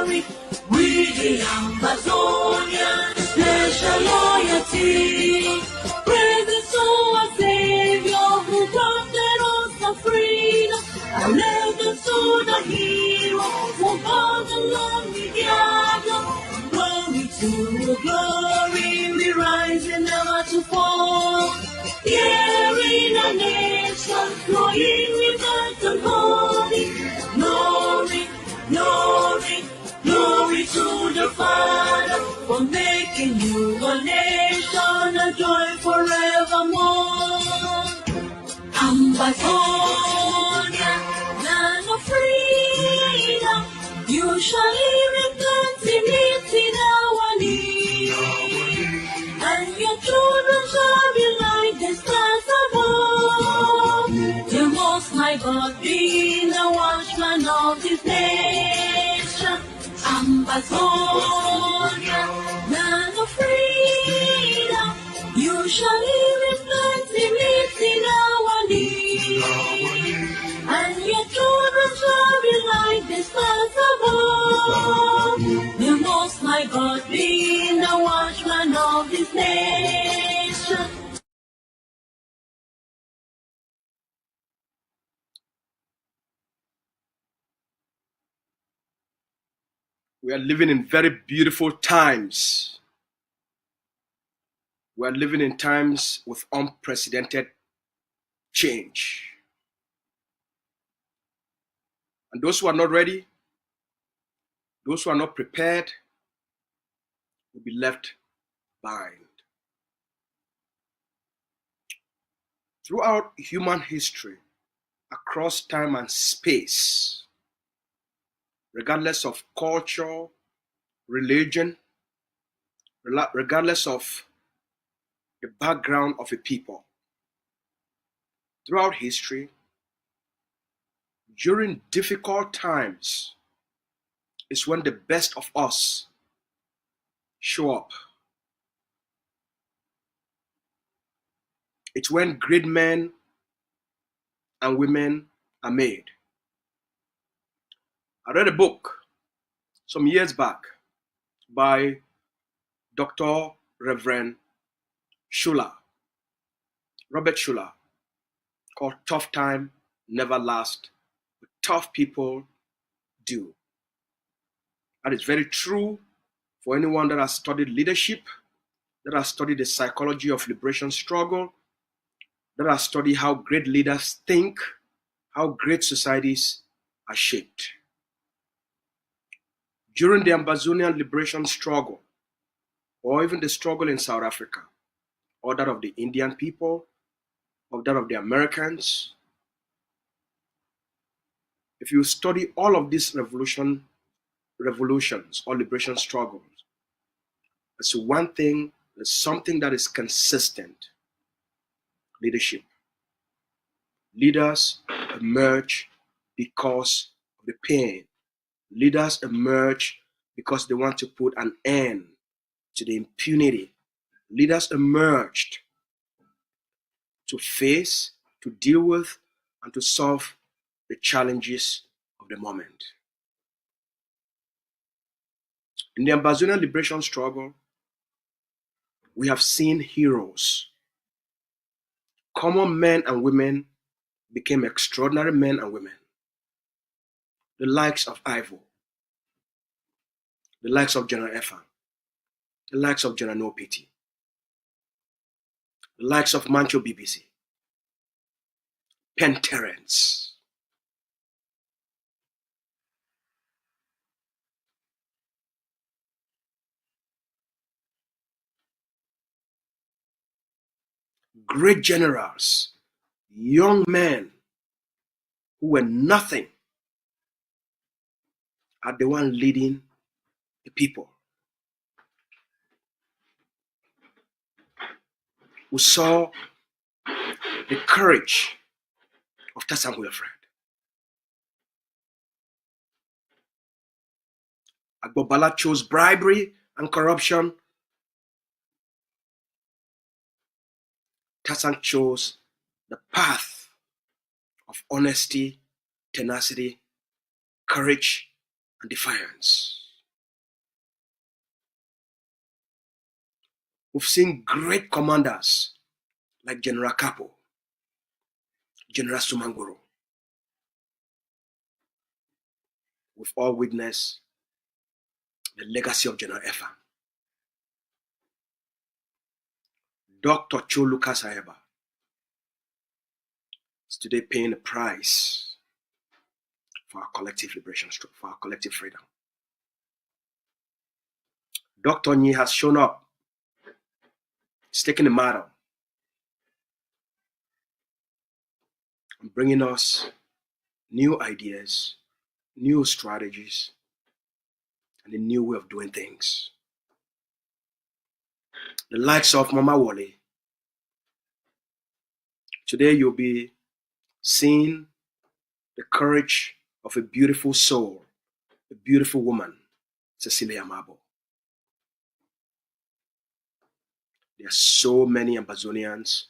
glory. We the Amazonian, special loyalty. Praise to our Savior who granted us the freedom. And legends to the hero who brought along the gather. Glory to glory, we rise and never to fall. Here in a nation, flowing with earth and holy. Glory, glory, glory to the Father for making you a nation, a joy forevermore. Ambazonia, land of freedom, you shall live in plenty in our need, and your children shall be like the stars above. The Most High God being the watchman of this nation. Ambazonia, land of freedom, you shall live in plenty in our need, and your children shall be like the stars above. The Most High God being the watchman of this nation. We are living in very beautiful times. We are living in times with unprecedented change. And those who are not ready, those who are not prepared, will be left behind. Throughout human history, across time and space, regardless of culture, religion, regardless of the background of a people, throughout history, during difficult times is when the best of us show up. It's when great men and women are made. I read a book some years back by Dr. Reverend Robert Schuller, called Tough Time Never Last, but Tough People Do. That is very true for anyone that has studied leadership, that has studied the psychology of liberation struggle, that has studied how great leaders think, how great societies are shaped. During the Amazonian liberation struggle, or even the struggle in South Africa, or that of the Indian people, or that of the Americans, if you study all of these revolutions or liberation struggles, it's one thing, there's something that is consistent: leadership. Leaders emerge because of the pain. Leaders emerge because they want to put an end to the impunity. Leaders emerged to face, to deal with, and to solve the challenges of the moment. In the Amazonian liberation struggle, we have seen heroes. Common men and women became extraordinary men and women. The likes of Ivo, the likes of General Effa, the likes of General Nopiti, the likes of Mancho BBC, Penn Terence. Great generals, young men who were nothing, are the one leading the people. We saw the courage of Tassan Wilfred. Agbobala chose bribery and corruption. Tassan chose the path of honesty, tenacity, courage, and defiance. We've seen great commanders like General Kapo, General Sumangoro. We've all witnessed the legacy of General Efa. Dr. Choluka Sayeba is today paying the price for our collective liberation, for our collective freedom. Dr. Nyi has shown up. He's taking the matter and bringing us new ideas, new strategies, and a new way of doing things. The likes of Mama Wale. Today you'll be seeing the courage of a beautiful soul, a beautiful woman, Cecilia Mabo. There are so many Amazonians,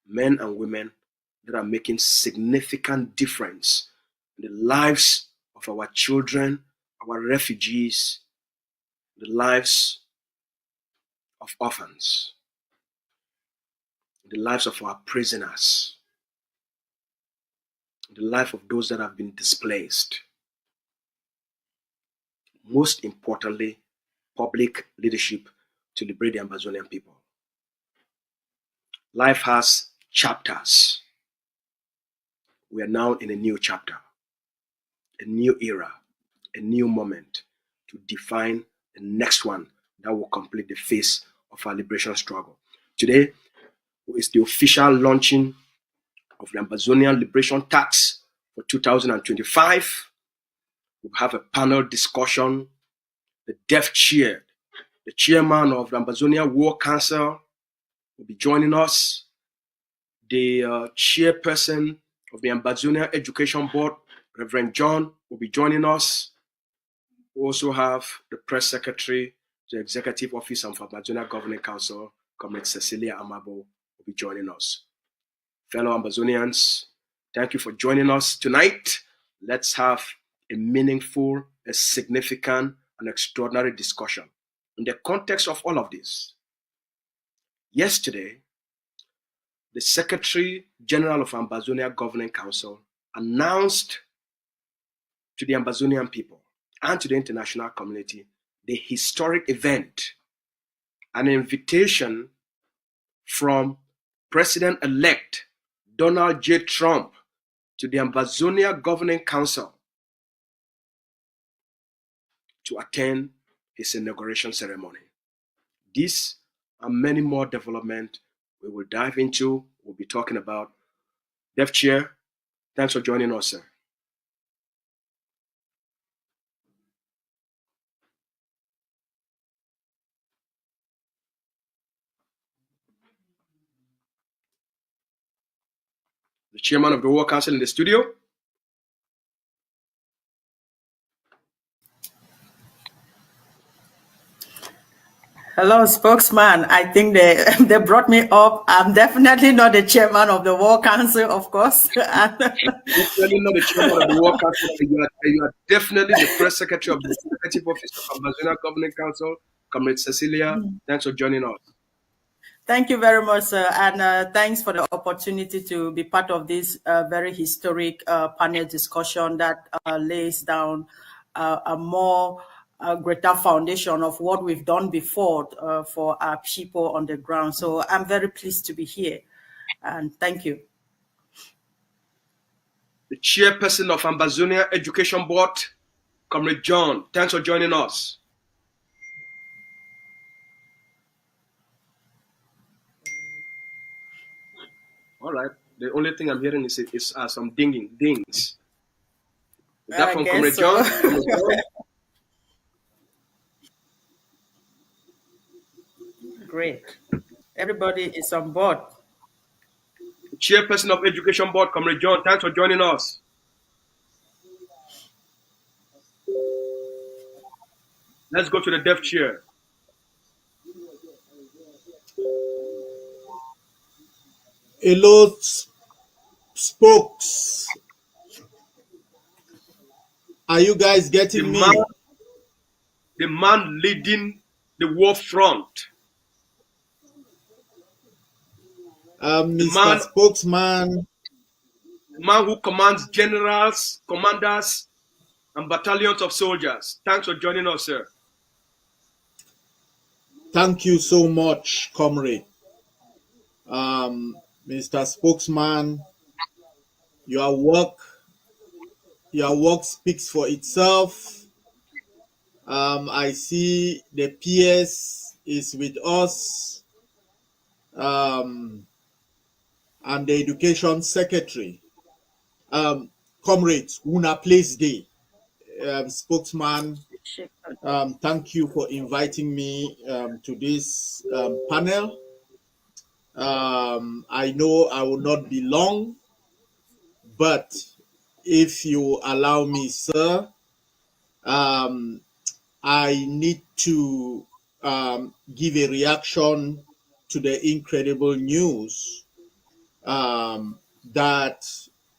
men and women, that are making significant difference in the lives of our children, our refugees, the lives of orphans, the lives of our prisoners, the life of those that have been displaced. Most importantly, public leadership to liberate the Amazonian people. Life has chapters. We are now in a new chapter, a new era, a new moment to define the next one that will complete the phase of our liberation struggle. Today is the official launching of the Amazonian Liberation Tax for 2025. We'll have a panel discussion. The DEF chair, the chairman of the Amazonian War Council, will be joining us. The chairperson of the Amazonian Education Board, Reverend John, will be joining us. We also have the press secretary, the executive office of Amazonian Governing Council, Comrade Cecilia Amabo, will be joining us. Fellow Amazonians, thank you for joining us tonight. Let's have a meaningful, a significant, and extraordinary discussion. In the context of all of this, yesterday, the Secretary General of Ambazonia Governing Council announced to the Ambazonian people and to the international community the historic event, an invitation from President-elect Donald J. Trump to the Ambazonia Governing Council to attend his inauguration ceremony. This and many more developments we will dive into, we'll be talking about. Dev Chair, thanks for joining us, sir. The chairman of the War Council in the studio. Hello, spokesman. I think they brought me up. I'm definitely not the chairman of the War Council, of course. Definitely not the chairman of the War Council. You are definitely the press secretary of the executive office of Amazonian Governing Council, Comrade Cecilia. Thanks for joining us. Thank you very much, sir. And thanks for the opportunity to be part of this very historic panel discussion that lays down a more greater foundation of what we've done before for our people on the ground. So I'm very pleased to be here. And thank you. The chairperson of Ambazonia Education Board, Comrade John. Thanks for joining us. All right. The only thing I'm hearing is some dings. Is that from Comrade So. John? Great. Everybody is on board. The chairperson of Education Board, Comrade John. Thanks for joining us. Let's go to the Dev Chair. Hello, spokes. Are you guys getting me? The man leading the war front. the Mr. Spokesman, man who commands generals, commanders, and battalions of soldiers. Thanks for joining us, sir. thank you so much, comrade. Mr. Spokesman, your work speaks for itself. I see the PS is with us, and the Education Secretary. Comrades, una place day. Spokesman, thank you for inviting me to this panel. I know I will not be long, but if you allow me, sir, I need to give a reaction to the incredible news that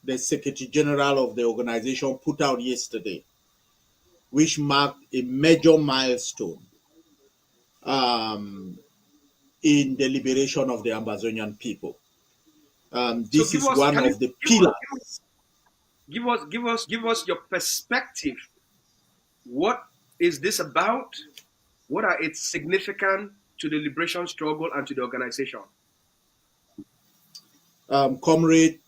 the Secretary General of the organization put out yesterday, which marked a major milestone in the liberation of the Amazonian people. This is one of the pillars. Give us your perspective. What is this about? What are its significance to the liberation struggle and to the organization? Comrade,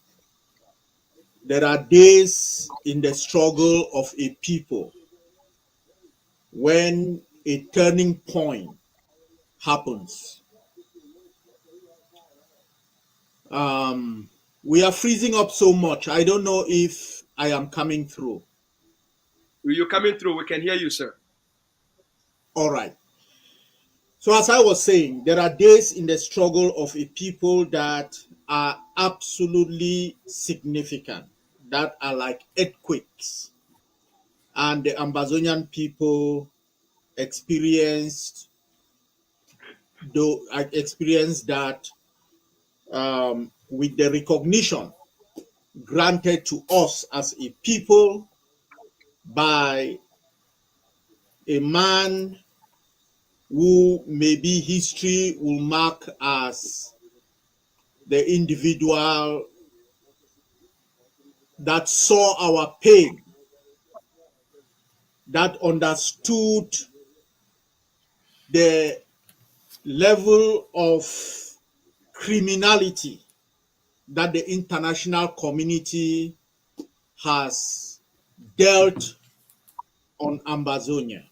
there are days in the struggle of a people when a turning point happens. We are freezing up so much. I don't know if I am coming through. You're coming through. We can hear you, sir. All right. So as I was saying, there are days in the struggle of a people that are absolutely significant, that are like earthquakes. And the Amazonian people experienced that with the recognition granted to us as a people by a man who maybe history will mark as the individual that saw our pain, that understood the level of criminality that the international community has dealt on Amazonia,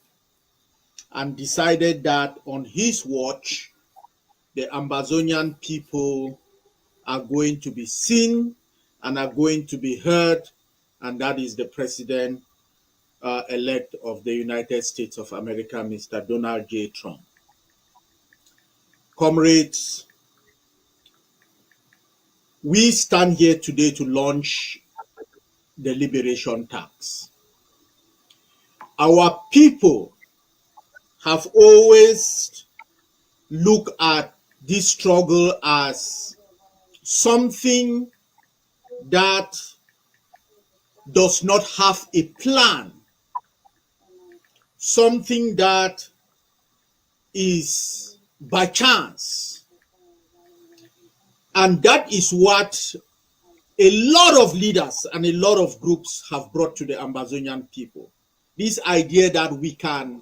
and decided that on his watch, the Amazonian people are going to be seen and are going to be heard, and that is the president elect of the United States of America, Mr. Donald J. Trump. Comrades, we stand here today to launch the liberation tax. Our people have always looked at this struggle as something that does not have a plan, something that is by chance. And that is what a lot of leaders and a lot of groups have brought to the Amazonian people. This idea that we can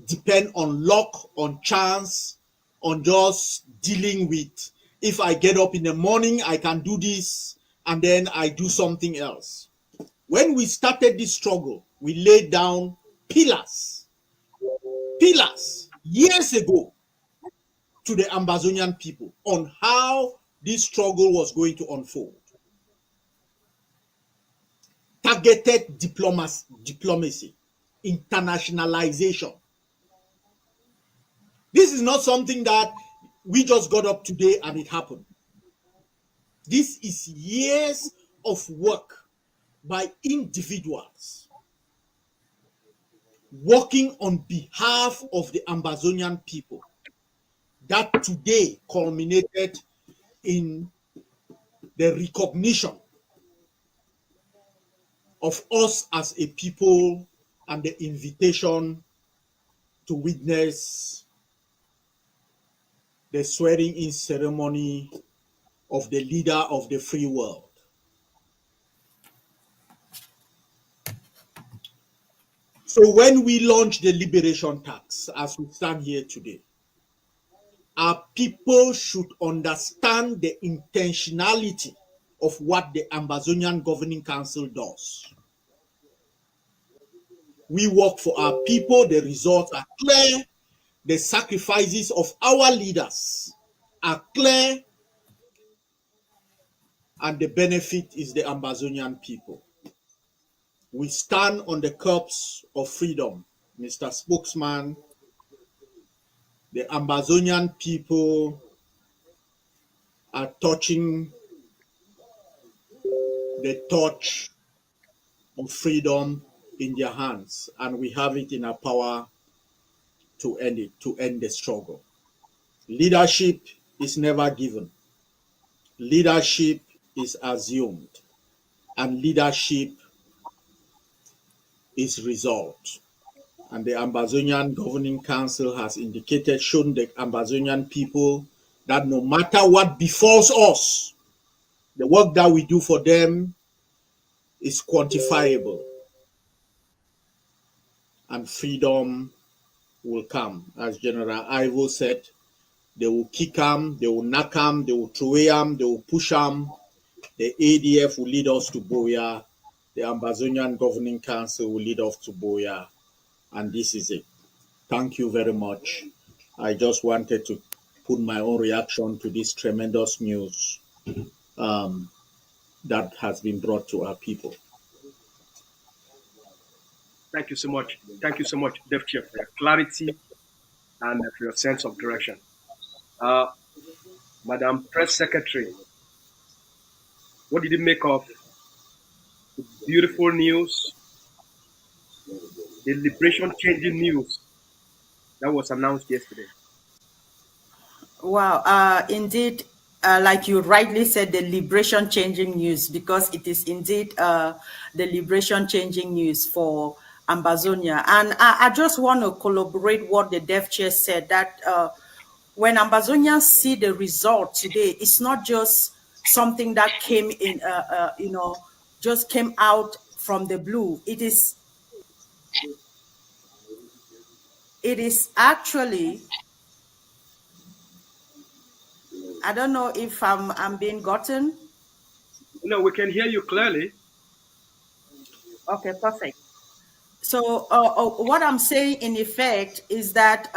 depend on luck, on chance, on just dealing with, if I get up in the morning, I can do this, and then I do something else. When we started this struggle, we laid down pillars years ago to the Amazonian people on how this struggle was going to unfold. Targeted diplomacy, internationalization. This is not something that we just got up today and it happened. This is years of work by individuals working on behalf of the Amazonian people that today culminated in the recognition of us as a people and the invitation to witness the swearing-in ceremony of the leader of the free world. So when we launch the liberation tax, as we stand here today, our people should understand the intentionality of what the Ambazonian Governing Council does. We work for our people, the results are clear, the sacrifices of our leaders are clear, and the benefit is the Ambazonian people. We stand on the curbs of freedom, Mr. Spokesman. The Ambazonian people are touching the torch of freedom in their hands, and we have it in our power to end it, to end the struggle. Leadership is never given. Leadership is assumed, and leadership is resolved. And the Ambazonian Governing Council has indicated, shown the Ambazonian people that no matter what befalls us, the work that we do for them is quantifiable, and freedom will come. As General Ivo said, they will kick them, they will knock them, they will throw them, they will push them. The ADF will lead us to Boya. The Ambazonian Governing Council will lead us to Boya. And this is it. Thank you very much. I just wanted to put my own reaction to this tremendous news that has been brought to our people. Thank you so much. Thank you so much, Dev Chair, for your clarity and for your sense of direction. Madam Press Secretary, what did you make of the beautiful news, the liberation changing news that was announced yesterday? Wow, indeed, like you rightly said, the liberation changing news, because it is indeed the liberation changing news for Ambazonia. And I just want to corroborate what the Dev Chair said, that when Ambazonians see the result today, it's not just something that came in, just came out from the blue. It is actually, I don't know if I'm being gotten. No, we can hear you clearly. Okay, perfect. So what I'm saying in effect is that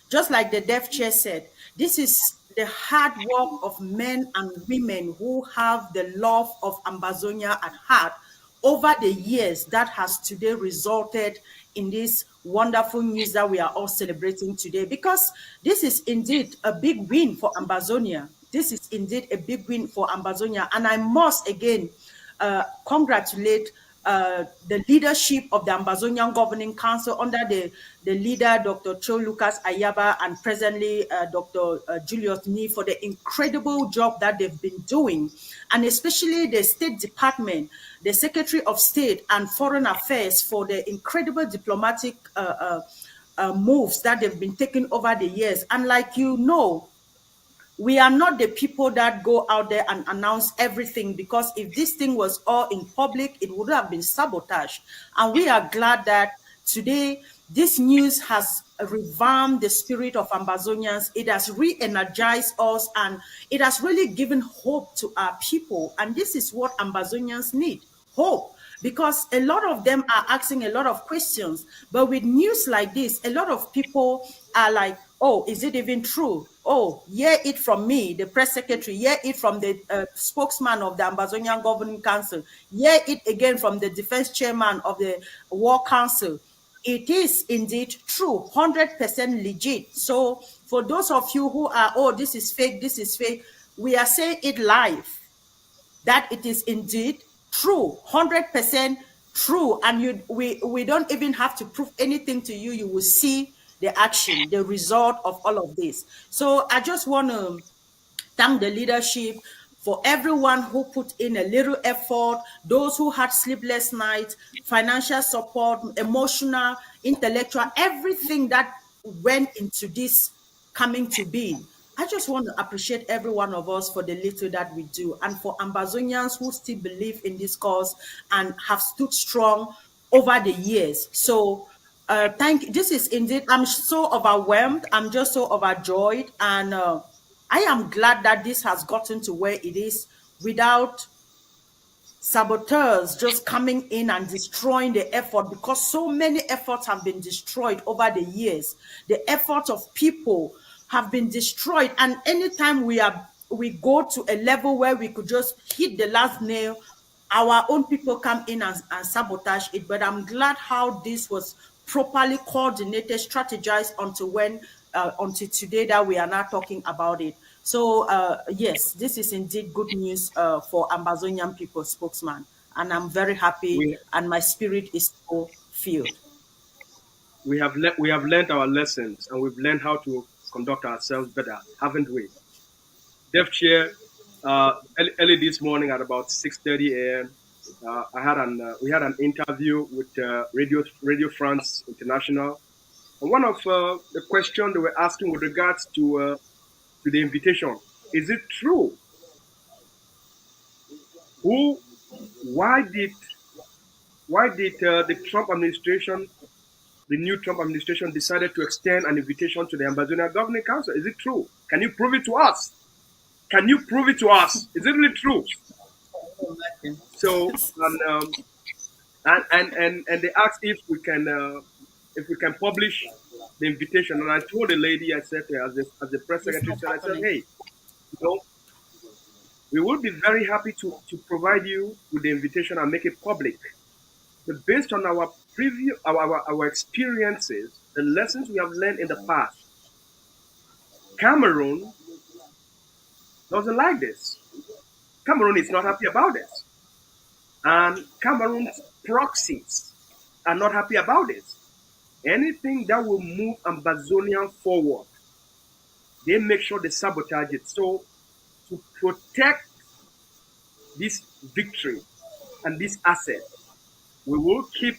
just like the Dev Chair said, this is the hard work of men and women who have the love of Ambazonia at heart over the years that has today resulted in this wonderful news that we are all celebrating today, because this is indeed a big win for Ambazonia. This is indeed a big win for Ambazonia. And I must again congratulate the leadership of the Ambazonian Governing Council under the leader, Dr. Cho Lucas Ayaba, and presently Dr. Julius Nee, for the incredible job that they've been doing. And especially the State Department, the Secretary of State and Foreign Affairs, for the incredible diplomatic moves that they've been taking over the years. And like you know, we are not the people that go out there and announce everything, because if this thing was all in public, it would have been sabotaged. And we are glad that today this news has revamped the spirit of Ambazonians. It has re-energized us, and it has really given hope to our people. And this is what Ambazonians need, hope. Because a lot of them are asking a lot of questions. But with news like this, a lot of people are like, oh, is it even true? Oh, hear it from me, the press secretary, hear it from the spokesman of the Ambazonian Governing Council, hear it again from the defense chairman of the War Council. It is indeed true, 100% legit. So for those of you who are, oh, this is fake, we are saying it live, that it is indeed true, 100% true. And we don't even have to prove anything to you. You will see the action, the result of all of this. So I just want to thank the leadership for everyone who put in a little effort, those who had sleepless nights, financial support, emotional, intellectual, everything that went into this coming to be. I just want to appreciate every one of us for the little that we do, and for Ambazonians who still believe in this cause and have stood strong over the years. So, this is indeed, I'm so overwhelmed. I'm just so overjoyed. And I am glad that this has gotten to where it is without saboteurs just coming in and destroying the effort, because so many efforts have been destroyed over the years. The effort of people have been destroyed, and anytime we go to a level where we could just hit the last nail, our own people come in and sabotage it. But I'm glad how this was properly coordinated, strategized until today that we are now talking about it. So yes, this is indeed good news for Ambazonian people, spokesman, and I'm very happy, We and my spirit is so filled. we have learned our lessons, and we've learned how to conduct ourselves better, haven't we? Dev Chair, early this morning at about 6:30 a.m. We had an interview with Radio France International, and one of the questions they were asking with regards to the invitation, is it true? Who? Why did the Trump administration, the new Trump administration, decided to extend an invitation to the Ambazonian Governing Council? Is it true? Can you prove it to us? Can you prove it to us? Is it really true? So, and they asked if we can publish the invitation, and I told the lady, I said to her, as the press It's secretary not said, I said, happening. hey, you know, we will be very happy to provide you with the invitation and make it public. But based on our our experiences, the lessons we have learned in the past, Cameroon doesn't like this. Cameroon is not happy about this. And Cameroon's proxies are not happy about this. Anything that will move Ambazonian forward, they make sure they sabotage it. So to protect this victory and this asset, we will keep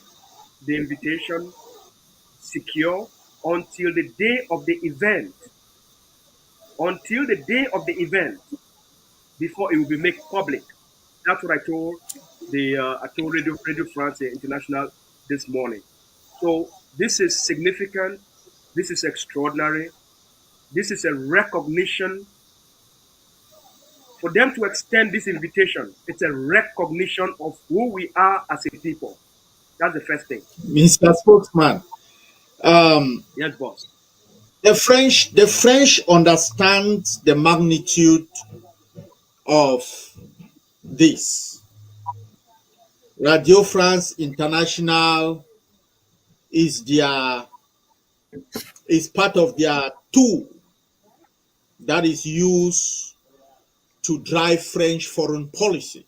the invitation secure until the day of the event. Until the day of the event, before it will be made public. That's what I told Radio France International this morning. So this is significant. This is extraordinary. This is a recognition for them to extend this invitation. It's a recognition of who we are as a people. That's the first thing. Mr. Spokesman, um, Yes, boss. the French understand the magnitude of this. Radio France International is their is part of their tool that is used to drive French foreign policy.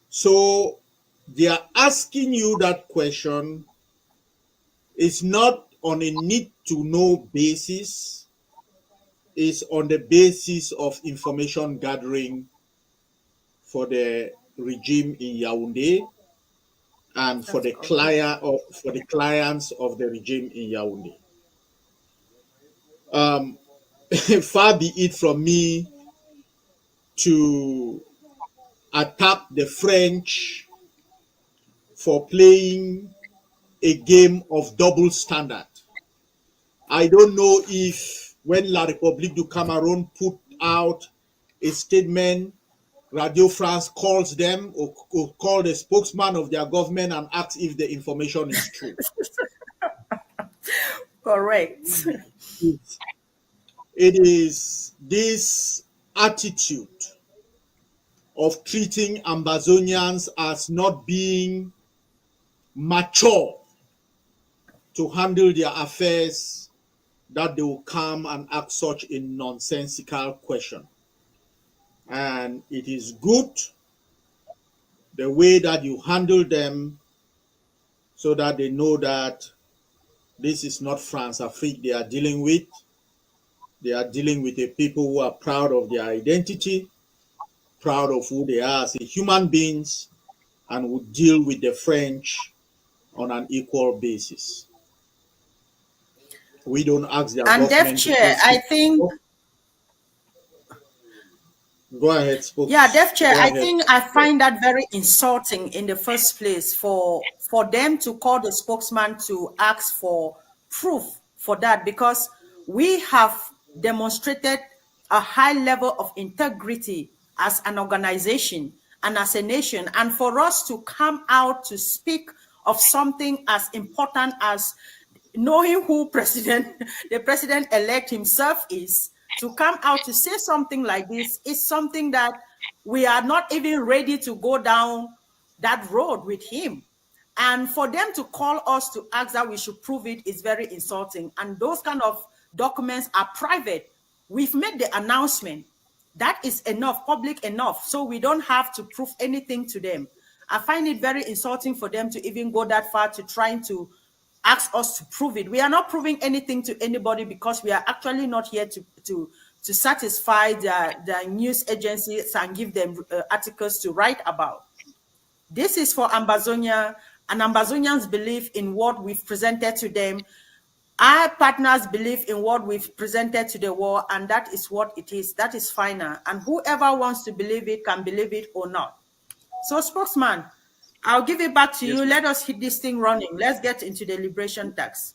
So they are asking you that question is not on a need to know basis, is on the basis of information gathering for the regime in Yaoundé and That's correct. for the clients of the regime in Yaoundé. Far be it from me to attack the French for playing a game of double standard. I don't know if when La République du Cameroun put out a statement, Radio France calls them or call the spokesman of their government and asks if the information is true. Correct. It is this attitude of treating Ambazonians as not being mature to handle their affairs that they will come and ask such a nonsensical question. And it is good the way that you handle them so that they know that this is not France Afrique they are dealing with. They are dealing with a people who are proud of their identity, proud of who they are as a human beings, and would deal with the French on an equal basis. we don't ask their And Dev government to Chair, please I keep. think, Go ahead, spokes. yeah, Dev Chair, Go I ahead. think I find that very insulting in the first place for them to call the spokesman to ask for proof for that, because we have demonstrated a high level of integrity as an organization and as a nation. And for us to come out to speak of something as important as knowing who the president-elect himself is, to come out to say something like this is something that we are not even ready to go down that road with him. And for them to call us to ask that we should prove it is very insulting. And those kind of documents are private. We've made the announcement. That is enough, public enough. So we don't have to prove anything to them. I find it very insulting for them to even go that far to trying to ask us to prove it. We are not proving anything to anybody, because we are actually not here to satisfy the news agencies and give them articles to write about. This is for Ambazonia, and Ambazonians believe in what we've presented to them. Our partners believe in what we've presented to the world, and that is what it is. That is final. And whoever wants to believe it can believe it or not. So, spokesman, I'll give it back to Yes, you. ma'am. Let us hit this thing running. Let's get into the liberation tax.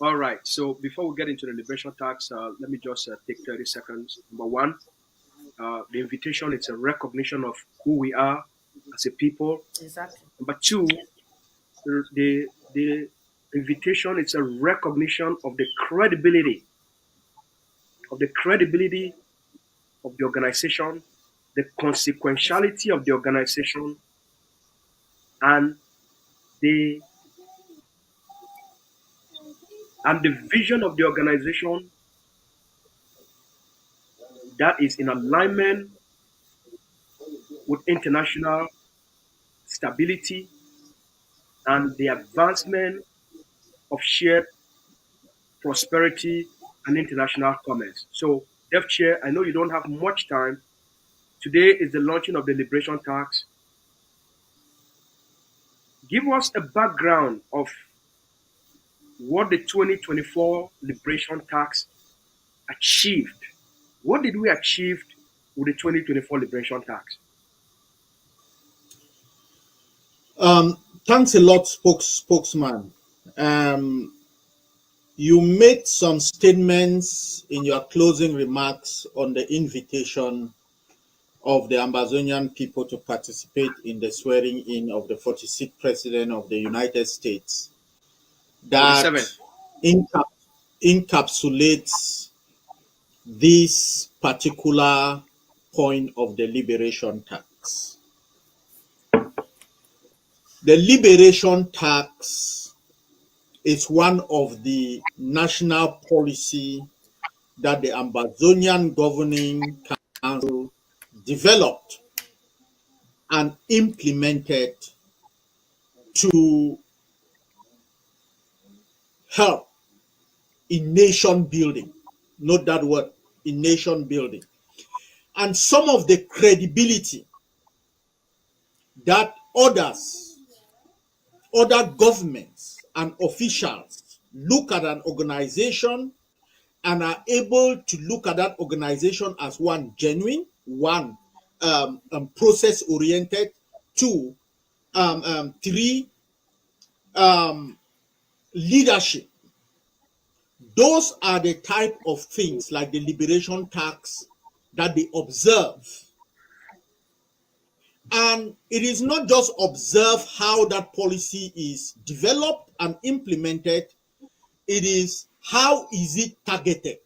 All right. So before we get into the liberation tax, let me just take 30 seconds. Number one, the invitation is a recognition of who we are as a people. Exactly. Number two, the invitation is a recognition of the credibility of the organization, the consequentiality of the organization, and the vision of the organization that is in alignment with international stability and the advancement of shared prosperity and international commerce. So, Dev Chair, I know you don't have much time. Today is the launching of the liberation tax. Give us a background of what the 2024 liberation tax achieved. What did we achieve with the 2024 liberation tax? Thanks a lot, spokesman. You made some statements in your closing remarks on the invitation of the Ambazonian people to participate in the swearing in of the 46th President of the United States that 47. encapsulates this particular point of the liberation tax. The liberation tax is one of the national policy that the Ambazonian Governing Council developed and implemented to help in nation building. Note that word, in nation building. And some of the credibility that other governments and officials look at an organization and are able to look at that organization as one genuine, one process oriented, two, three, leadership. Those are the type of things like the liberation tax that they observe. And it is not just observe how that policy is developed and implemented, it is how is it targeted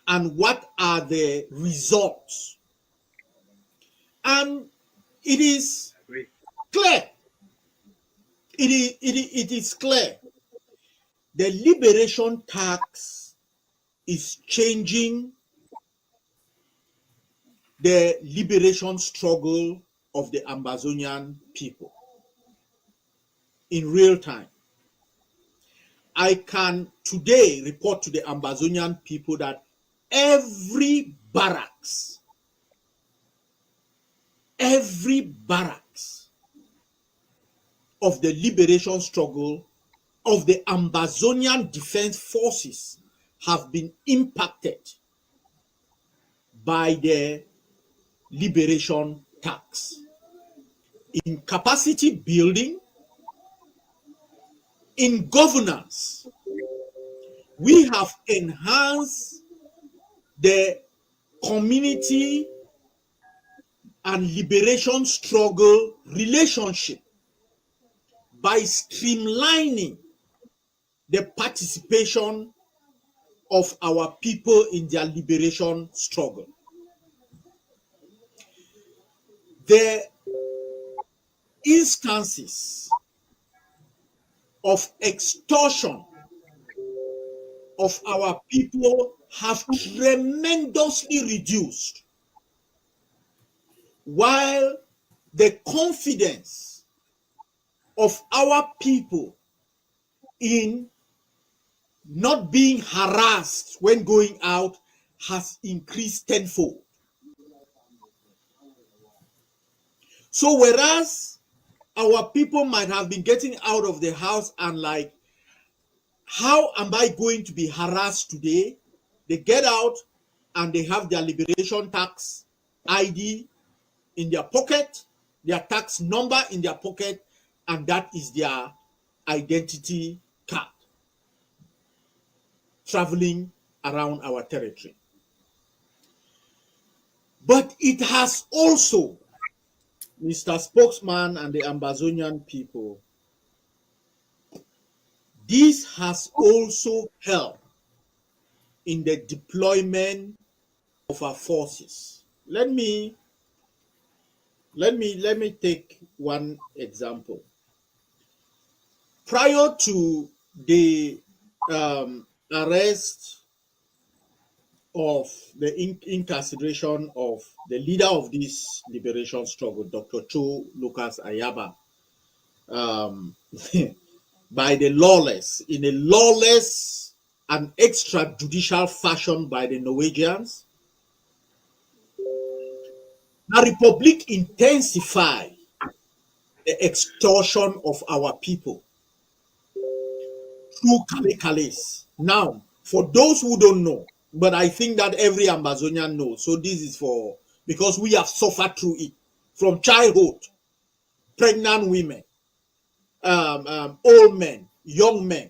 and what are the results. And it is Agree. clear. It is clear. The liberation tax is changing the liberation struggle of the Ambazonian people in real time. I can today report to the Ambazonian people that every barracks of the liberation struggle of the Ambazonian Defense Forces have been impacted by the liberation tax. In capacity building, in governance, we have enhanced the community and liberation struggle relationship by streamlining the participation of our people in their liberation struggle. The instances of extortion of our people have tremendously reduced, while the confidence of our people in not being harassed when going out has increased tenfold. So whereas our people might have been getting out of the house and like, how am I going to be harassed today? They get out and they have their liberation tax ID in their pocket, their tax number in their pocket, and that is their identity card traveling around our territory. But it has also, Mr. Spokesman and the Ambazonian people, this has also helped in the deployment of our forces. Let me take one example. Prior to the arrest of the incarceration of the leader of this liberation struggle, Dr. Cho Lucas Ayaba, by the lawless, in a lawless and extrajudicial fashion by the Norwegians, the Republic intensified the extortion of our people through Kale-Kales. Now, for those who don't know, but I think that every Ambazonian knows, so this is for, because we have suffered through it, from childhood, pregnant women, old men, young men.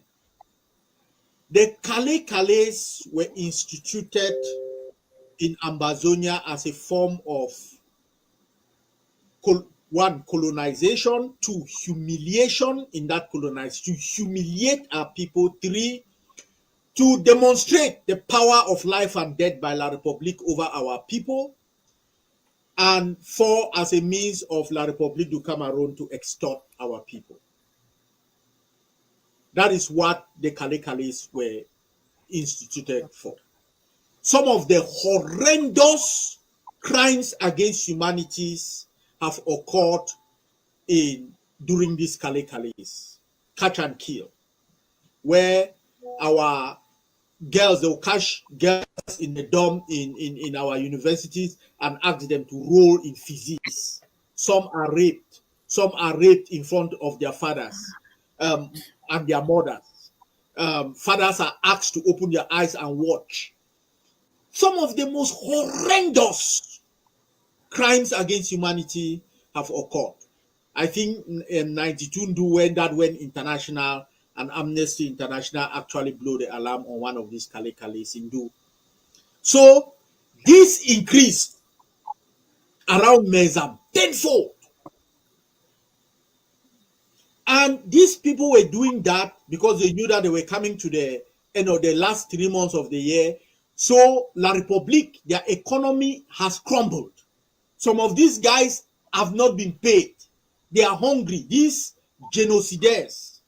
The Kale-Kales were instituted in Ambazonia as a form of one, colonization; two, humiliation in that colonization, to humiliate our people; three, to demonstrate the power of life and death by La Republique over our people; and four, as a means of La Republique du Cameroon to extort our people. That is what the Kale-Kales were instituted for. Some of the horrendous crimes against humanities have occurred during these Kale-Kales, catch and kill, where our girls, they'll catch girls in the dorm in our universities and ask them to roll in physics. Some are raped. Some are raped in front of their fathers and their mothers. Fathers are asked to open their eyes and watch. Some of the most horrendous crimes against humanity have occurred. I think in 92 when that went international, and Amnesty International actually blew the alarm on one of these Kale-Kales in Do. So this increased around Mezam tenfold. And these people were doing that because they knew that they were coming to the end of the last 3 months of the year. So La Republique, their economy has crumbled. Some of these guys have not been paid. They are hungry. These genocidaires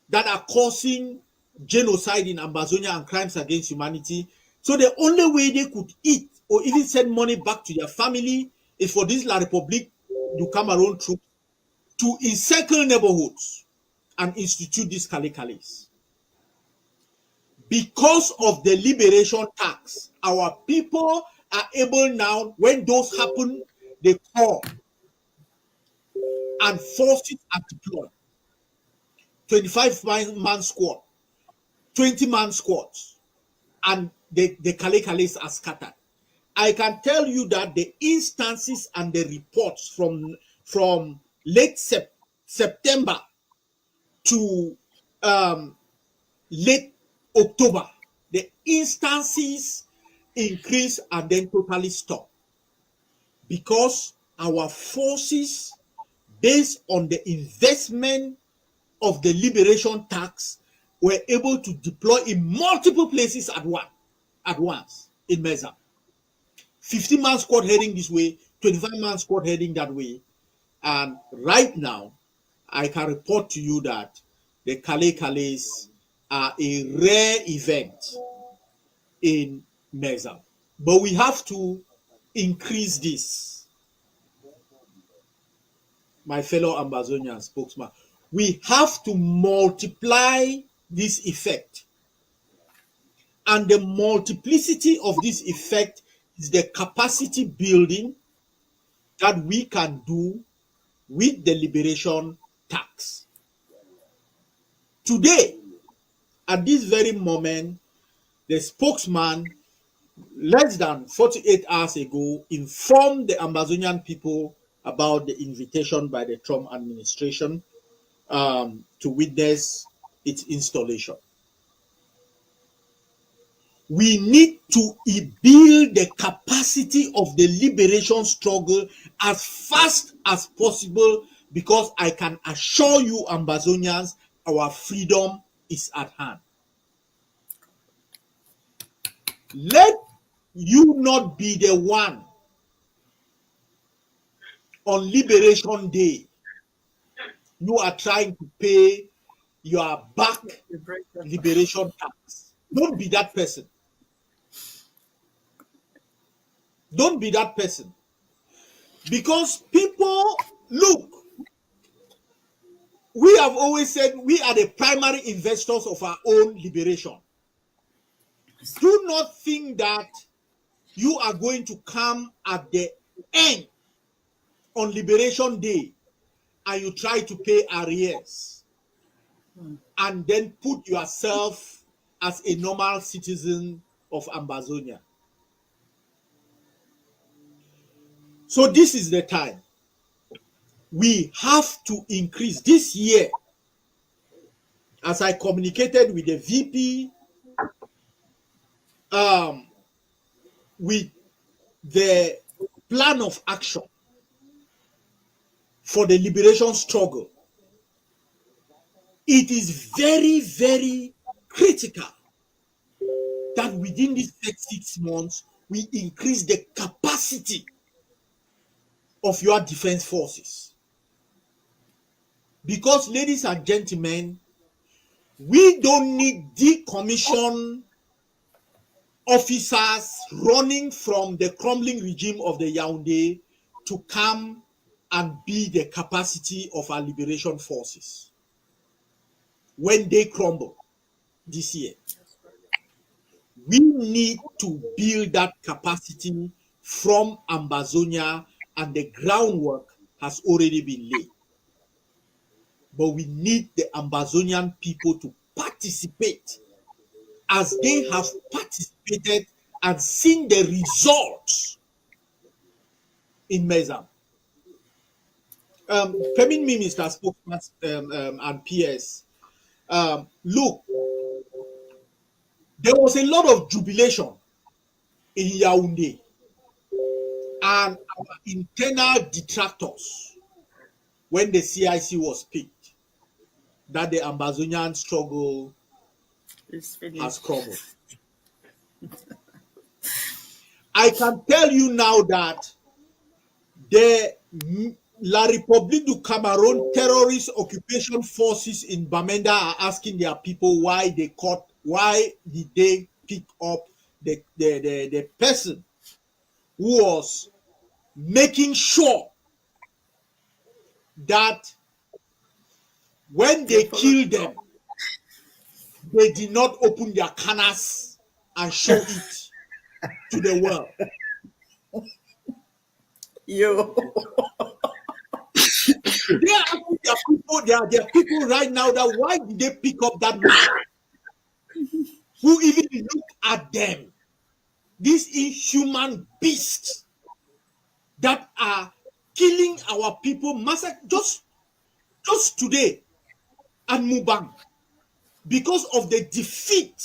that are causing genocide in Ambazonia and crimes against humanity. So the only way they could eat or even send money back to their family is for this La Republique du Cameroon troops to encircle neighborhoods and institute these Kale-Kales. Because of the liberation tax, our people are able now, when those happen, they call and forces are deployed. 25-man squad, 20-man squads, and the Kale-Kales are scattered. I can tell you that the instances and the reports from late September to late October, the instances increase and then totally stop because our forces, based on the investment of the liberation tax, were able to deploy in multiple places at once in Meza. 15-man squad heading this way, 25-man squad heading that way. And right now, I can report to you that the Kale-Kales are a rare event in Meza. But we have to increase this, my fellow Ambazonian spokesman. We have to multiply this effect. And the multiplicity of this effect is the capacity building that we can do with the liberation tax. Today, at this very moment, the spokesman, less than 48 hours ago, informed the Ambazonian people about the invitation by the Trump administration to witness its installation. We need to build the capacity of the liberation struggle as fast as possible, because I can assure you, Ambazonians, our freedom is at hand. Let you not be the one on Liberation Day. You are trying to pay your back liberation tax. Don't be that person. Don't be that person. Because people, look, we have always said we are the primary investors of our own liberation. Do not think that you are going to come at the end on Liberation Day and you try to pay arrears and then put yourself as a normal citizen of Ambazonia. So this is the time. We have to increase this year, as I communicated with the VP, with the plan of action for the liberation struggle. It is very, very critical that within these next 6 months, we increase the capacity of your defense forces. Because, ladies and gentlemen, we don't need decommissioned officers running from the crumbling regime of the Yaoundé to come and be the capacity of our liberation forces when they crumble this year. We need to build that capacity from Ambazonia, and the groundwork has already been laid. But we need the Ambazonian people to participate as they have participated and seen the results in Meza. Permit me, Mr. Spokesman and PS. Look, there was a lot of jubilation in Yaoundé, and our internal detractors, when the CIC was picked, that the Ambazonian struggle has crumbled. I can tell you now that the La République du Cameroon terrorist occupation forces in Bamenda are asking their people why did they pick up the person who was making sure that when they killed them, they did not open their cannas and show it to the world. You. They are asking their people, there are people right now that why did they pick up that man who even look at them? These inhuman beasts that are killing our people, just today at Mubang, because of the defeat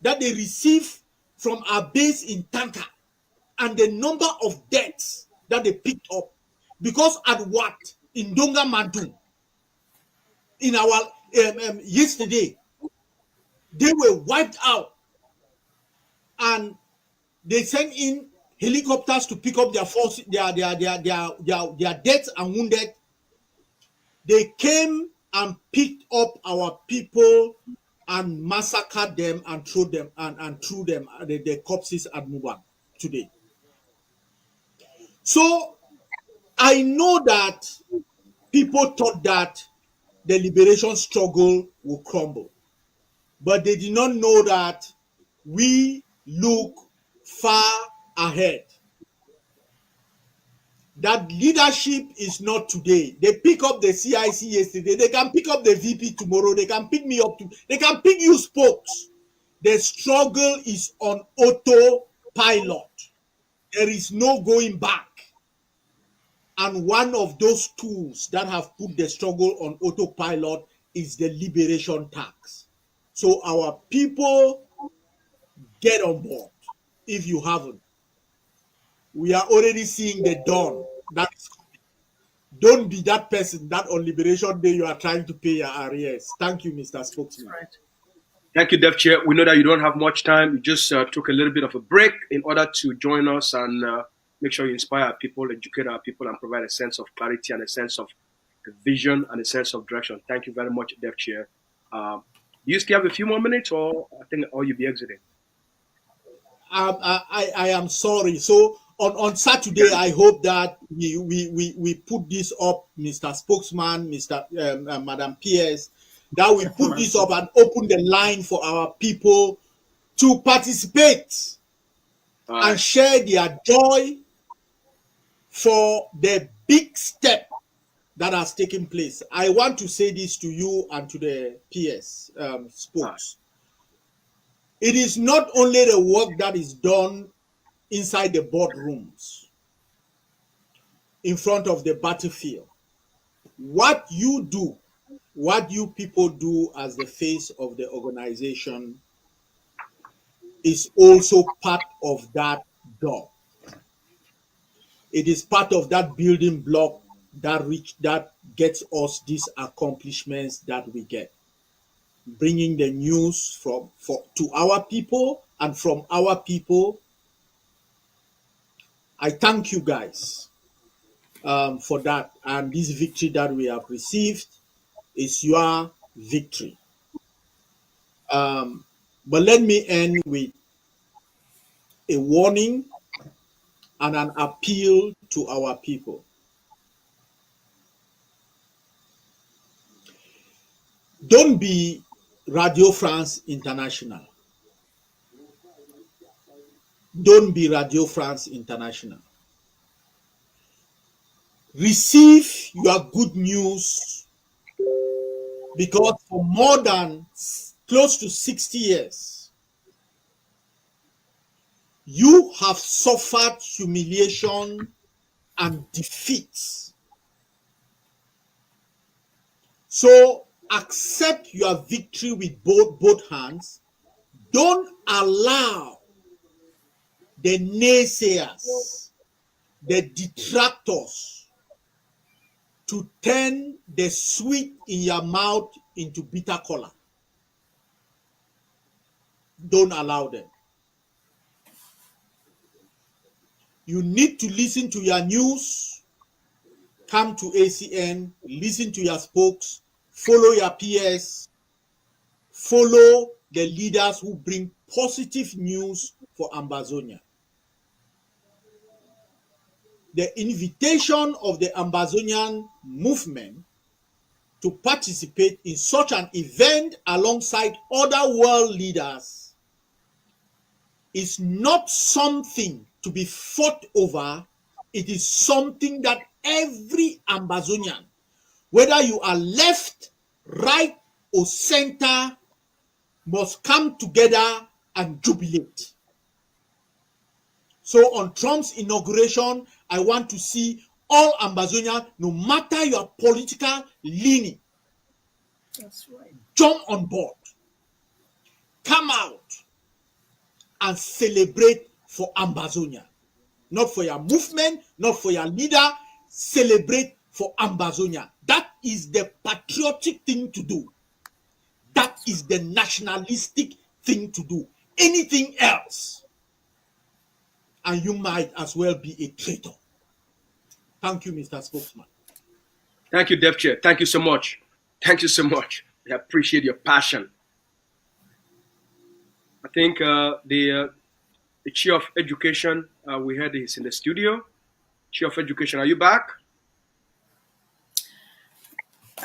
that they receive from our base in Tanka and the number of deaths that they picked up. Because at what? In Donga Mandung, in our yesterday, they were wiped out and they sent in helicopters to pick up their force, their dead and wounded. They came and picked up our people and massacred them and threw them the corpses at Mubang today. So I know that people thought that the liberation struggle will crumble, but they did not know that we look far ahead. That leadership is not today. They pick up the CIC yesterday. They can pick up the VP tomorrow. They can pick me up. They can pick you spokes. The struggle is on autopilot. There is no going back. And one of those tools that have put the struggle on autopilot is the liberation tax. So our people, get on board if you haven't. We are already seeing the dawn that is coming. Don't be that person that on Liberation Day you are trying to pay your arrears. Thank you, Mr. Spokesman. Right. Thank you, Dev Chair. We know that you don't have much time. You just took a little bit of a break in order to join us and make sure you inspire our people, educate our people, and provide a sense of clarity and a sense of vision and a sense of direction. Thank you very much, Dev Chair. Do you still have a few more minutes, or you'll be exiting? I am sorry. So on Saturday, I hope that we put this up, Mr. Spokesman, Madam PS, that we put this up and open the line for our people to participate and share their joy for the big step that has taken place. I want to say this to you and to the PS spokes. It is not only the work that is done inside the boardrooms, in front of the battlefield. What you do, what you people do as the face of the organization is also part of that job. It is part of that building block that gets us these accomplishments that we get. Bringing the news to our people and from our people. I thank you guys for that. And this victory that we have received is your victory. But let me end with a warning and an appeal to our people. Don't be Radio France International. Don't be Radio France International. Receive your good news, because for more than close to 60 years, you have suffered humiliation and defeat. So accept your victory with both hands. Don't allow the naysayers, the detractors, to turn the sweet in your mouth into bitter color. Don't allow them. You need to listen to your news. Come to ACN, listen to your spokes, follow your PS, follow the leaders who bring positive news for Ambazonia. The invitation of the Ambazonian movement to participate in such an event alongside other world leaders is not something to be fought over. It is something that every Ambazonian whether you are left, right, or center, must come together and jubilate. So on Trump's inauguration, I want to see all Ambazonians, no matter your political leaning, That's right. jump on board, come out and celebrate for Ambazonia. Not for your movement, not for your leader, celebrate for Ambazonia. That is the patriotic thing to do. That is the nationalistic thing to do. Anything else, and you might as well be a traitor. Thank you, Mr. Spokesman. Thank you, Dev Chair. Thank you so much. Thank you so much. I appreciate your passion. I think the Chair of Education, we heard is in the studio. Chair of Education, are you back?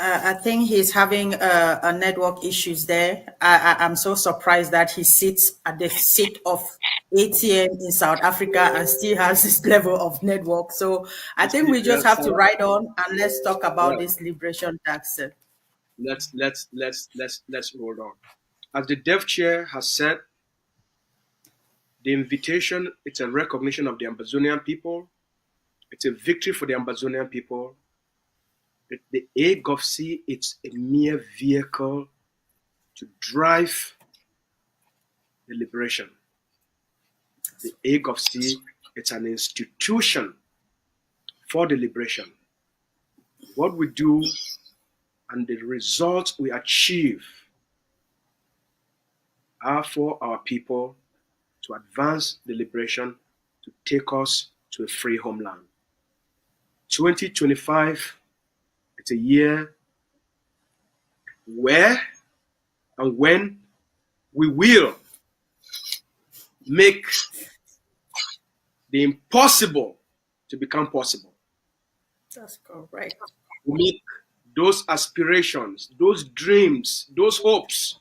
I think he's having a network issues there. I'm so surprised that he sits at the seat of ATM in South Africa and still has this level of network. So I think we just have to ride on and let's talk about this liberation tax. Let's roll on. As the Dev Chair has said, the invitation, it's a recognition of the Ambazonian people. It's a victory for the Ambazonian people. The AGOVC, it's a mere vehicle to drive the liberation. The AGOVC, it's an institution for the liberation. What we do and the results we achieve are for our people to advance the liberation, to take us to a free homeland. 2025, it's a year where and when we will make the impossible to become possible. That's correct. We make those aspirations, those dreams, those hopes,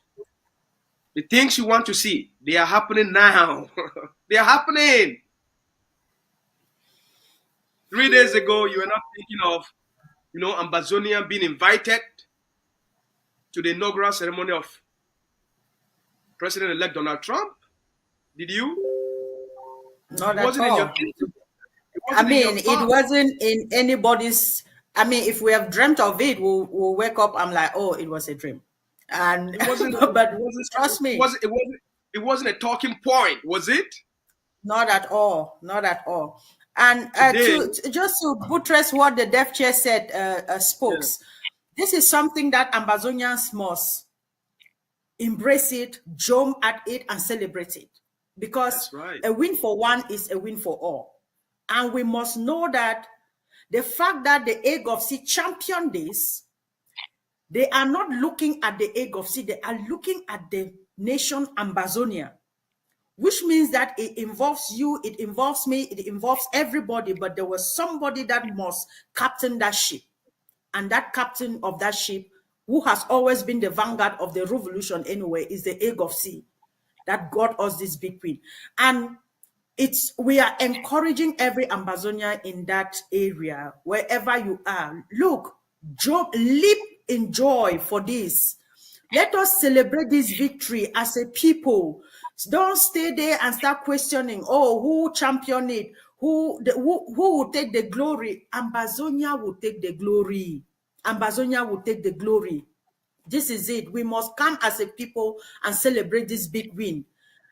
the things you want to see, they are happening now. They are happening. 3 days ago, you were not thinking of, Ambazonia being invited to the inaugural ceremony of President-elect Donald Trump. Did you? Not at all. It wasn't in anybody's. If we have dreamt of it, we'll wake up. I'm like, oh, it was a dream, and it wasn't. but trust me, it wasn't a talking point, was it? Not at all. Not at all. And just to buttress what the Dev Chair said, Spokes, this is something that Ambazonians must embrace it, jump at it, and celebrate it. Because a win for one is a win for all. And we must know that the fact that the AGOVC championed this, they are not looking at the AGOVC, they are looking at the nation Ambazonia, which means that it involves you, it involves me, it involves everybody, but there was somebody that must captain that ship. And that captain of that ship, who has always been the vanguard of the revolution anyway, is the AGOVC that got us this big win. And we are encouraging every Ambazonia in that area, wherever you are. Look, leap in joy for this. Let us celebrate this victory as a people. Don't stay there and start questioning, oh, who championed it? Who will take the glory? Ambazonia will take the glory. Ambazonia will take the glory. This is it. We must come as a people and celebrate this big win.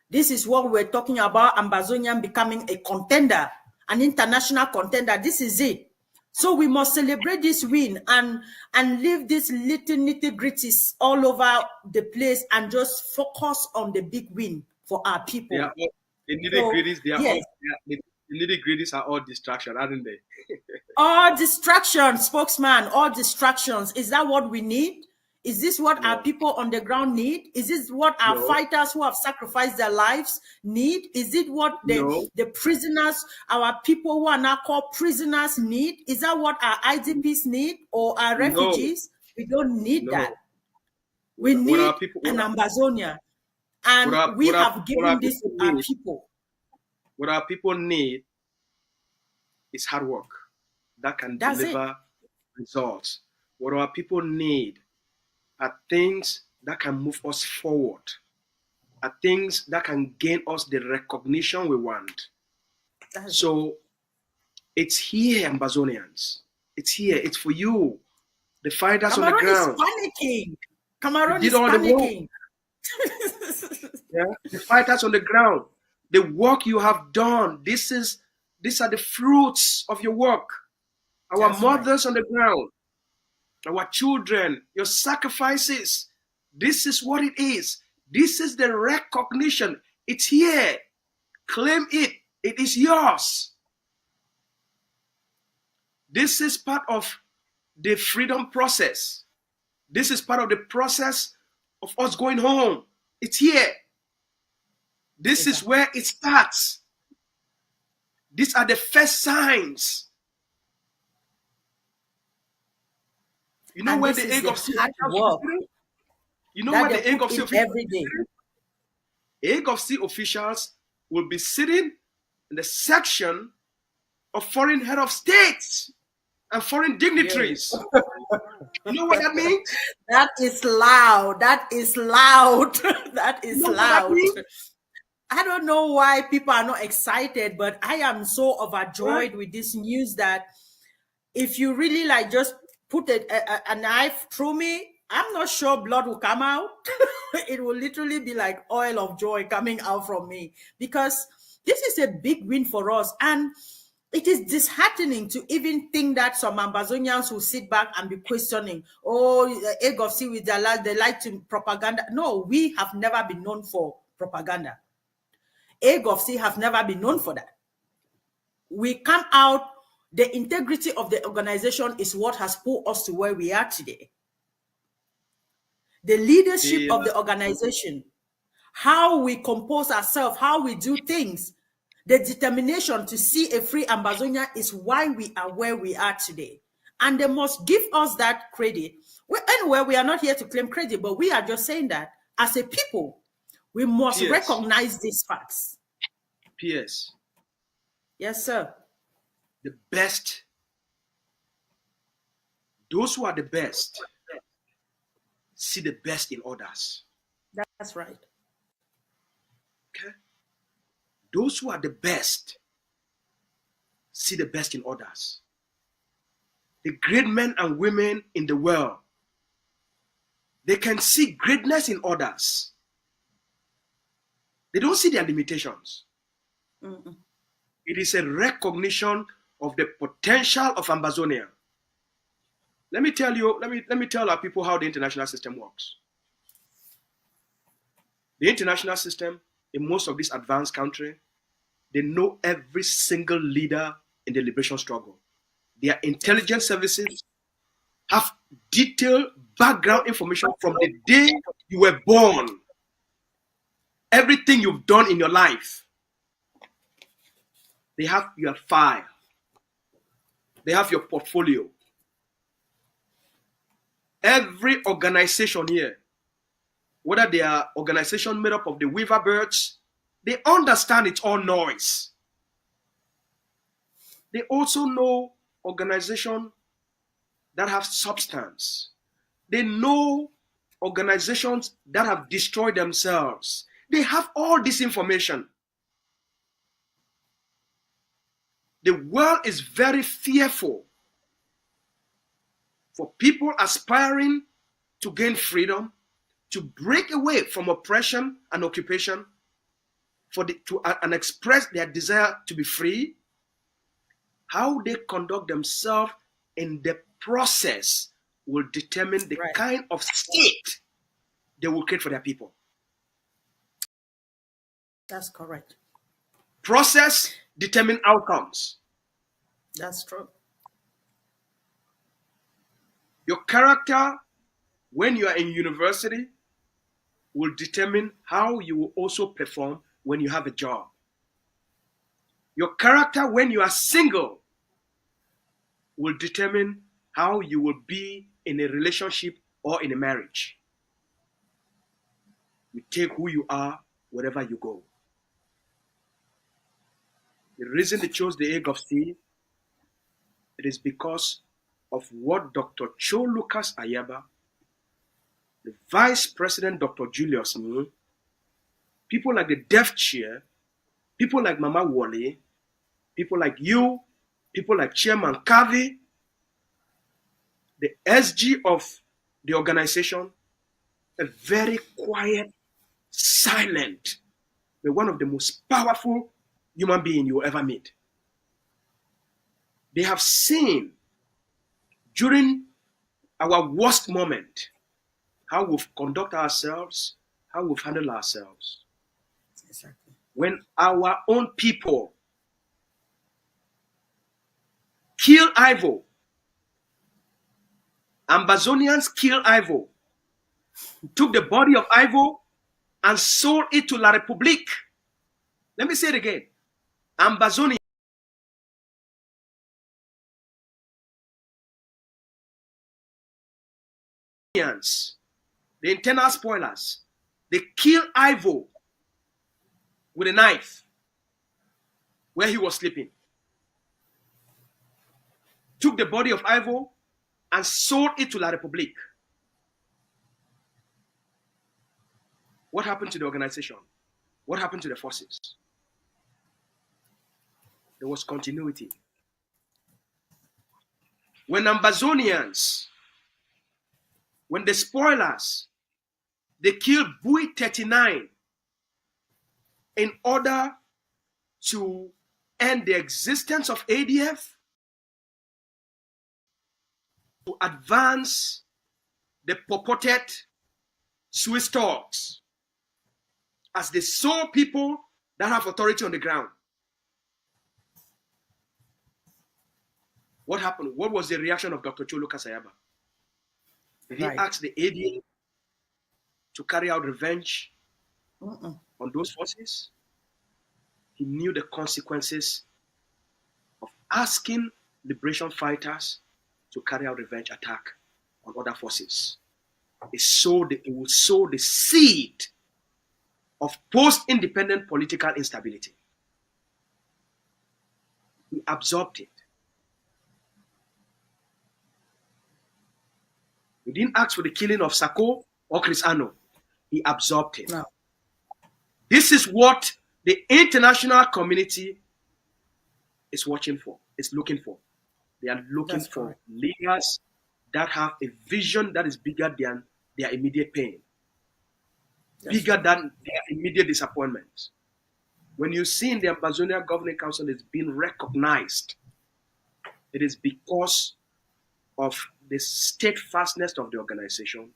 This is what we're talking about, Ambazonian becoming a contender, an international contender. This is it. So we must celebrate this win and leave these little nitty-gritties all over the place and just focus on the big win for our people. The nitty-gritties are all distraction, aren't they? All distractions, spokesman, all distractions. Is that what we need? Is this what our people on the ground need? Is this what our fighters who have sacrificed their lives need? Is it what the prisoners, our people who are now called prisoners need? Is that what our IDPs need or our refugees? We don't need that. We need an Ambazonia. And we have given this to our people. What our people need is hard work that can deliver results. what our people need are things that can move us forward, are things that can gain us the recognition we want. So it's here, Ambazonians. It's here. It's for you. The fighters on the ground. Cameroon did is all the work. panicking. Yeah, the fighters on the ground. The work you have done. These are the fruits of your work. Our That's mothers on the ground, our children, your sacrifices. This is what it is. This is the recognition. It's here. Claim it. It is yours. This is part of the freedom process. This is part of the process of us going home. It's here. This is where it starts. These are the first signs. You know where the egg of sea officials sitting? You know where the egg of sea officials every day. Egg of sea officials will be sitting in the section of foreign head of states and foreign dignitaries. You know what that means? That is loud. That is loud. That is loud. I don't know why people are not excited, but I am so overjoyed with this news that if you really like just put a knife through me, I'm not sure blood will come out. It will literally be like oil of joy coming out from me, because this is a big win for us. And it is disheartening to even think that some Ambazonians will sit back and be questioning, oh, the egg of sea with their life, they like to propaganda. No, we have never been known for propaganda. Egg of sea have never been known for that. We come out, the integrity of the organization is what has put us to where we are today. The leadership of the organization, how we compose ourselves, how we do things, the determination to see a free Ambazonia is why we are where we are today. And they must give us that credit. Anyway, we are not here to claim credit, but we are just saying that as a people, we must recognize these facts. P.S. Yes, sir. The best, those who are the best, see the best in others. That's right. Okay? Those who are the best, see the best in others. The great men and women in the world, they can see greatness in others. They don't see their limitations. Mm-mm. It is a recognition of the potential of Ambazonia. Let me tell our people how the international system works. The international system in most of these advanced countries, they know every single leader in the liberation struggle. Their intelligence services have detailed background information from the day you were born. Everything you've done in your life. They have your file. They have your portfolio. Every organization here, whether they are organization made up of the weaver birds, they understand it's all noise. They also know organizations that have substance. They know organizations that have destroyed themselves. They have all this information. The world is very fearful for people aspiring to gain freedom, to break away from oppression and occupation, and express their desire to be free. How they conduct themselves in the process will determine the kind of state they will create for their people. That's correct. Process determine outcomes. That's true. Your character when you are in university will determine how you will also perform when you have a job. Your character when you are single will determine how you will be in a relationship or in a marriage. You take who you are wherever you go. The reason they chose the egg of sea, it is because of what Dr. Cho Lucas Ayaba, the Vice President Dr. Julius New, people like the Deaf Chair, people like Mama Wally, people like you, people like Chairman Kavi, the SG of the organization, a very quiet, silent, but one of the most powerful human beings you will ever meet. They have seen during our worst moment how we've conducted ourselves, how we've handled ourselves. Exactly. When our own people kill Ivo, Ambazonians kill Ivo, took the body of Ivo and sold it to La République. Let me say it again. Ambazonians, the internal spoilers, they killed Ivo with a knife where he was sleeping. Took the body of Ivo and sold it to La République. What happened to the organization? What happened to the forces? There was continuity. When Ambazonians, when the spoilers, they killed Bui 39 in order to end the existence of ADF, to advance the purported Swiss talks, as they saw people that have authority on the ground. What happened? What was the reaction of Dr. Cho Lucas Ayaba? Did he ask the ADF to carry out revenge on those forces? He knew the consequences of asking liberation fighters to carry out revenge attack on other forces. It will sow the seed of post-independent political instability. He absorbed it. He didn't ask for the killing of Sako or Chris Ano. He absorbed it. No. This is what the international community is watching for, is looking for. They are looking for leaders that have a vision that is bigger than their immediate pain, bigger than their immediate disappointment. When you see in the Ambazonia Governing Council is being recognized, it is because of the steadfastness of the organization,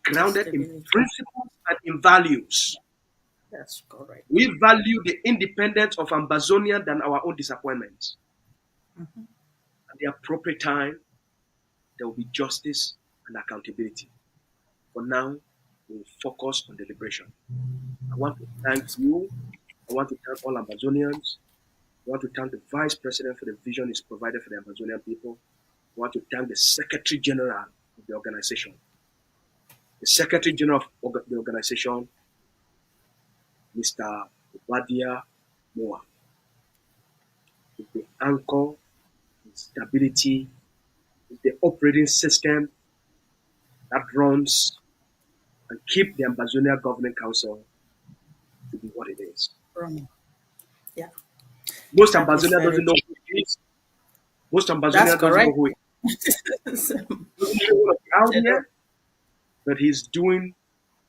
grounded in principles and in values. That's correct. We value the independence of Ambazonia than our own disappointments. At the appropriate time, there will be justice and accountability. For now, we will focus on the liberation. I want to thank you. I want to thank all Ambazonians. I want to thank the Vice President for the vision he's provided for the Ambazonian people. I want to thank the Secretary General of the organization. The Secretary General of the organization, Mr. Obadia Moa, is the anchor, stability, is the operating system that runs and keep the Ambazonia Governing Council to be what it is. Yeah. Most Ambazonians doesn't know who it is. Most Ambazonians doesn't know who it is. Out here, but he's doing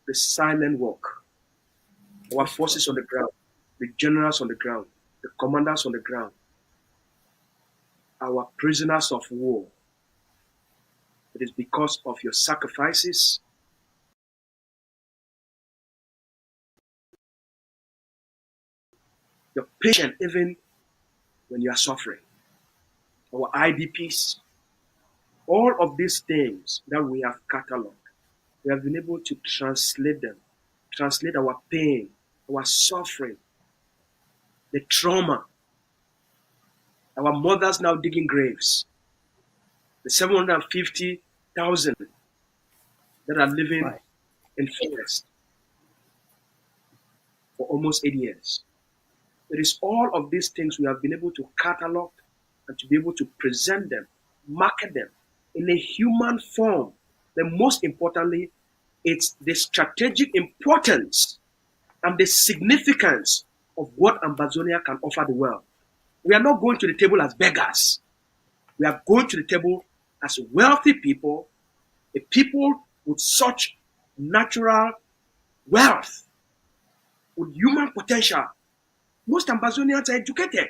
the silent work. Our forces on the ground, the generals on the ground, the commanders on the ground, our prisoners of war. It is because of your sacrifices, your patience even when you are suffering. Our IDPs, all of these things that we have cataloged, we have been able to translate them, translate our pain, our suffering, the trauma. Our mothers now digging graves. The 750,000 that are living in forest for almost 8 years. It is all of these things we have been able to catalog and to be able to present them, market them, in a human form. Then most importantly, it's the strategic importance and the significance of what Ambazonia can offer the world. We are not going to the table as beggars. We are going to the table as wealthy people, a people with such natural wealth, with human potential. Most Ambazonians are educated.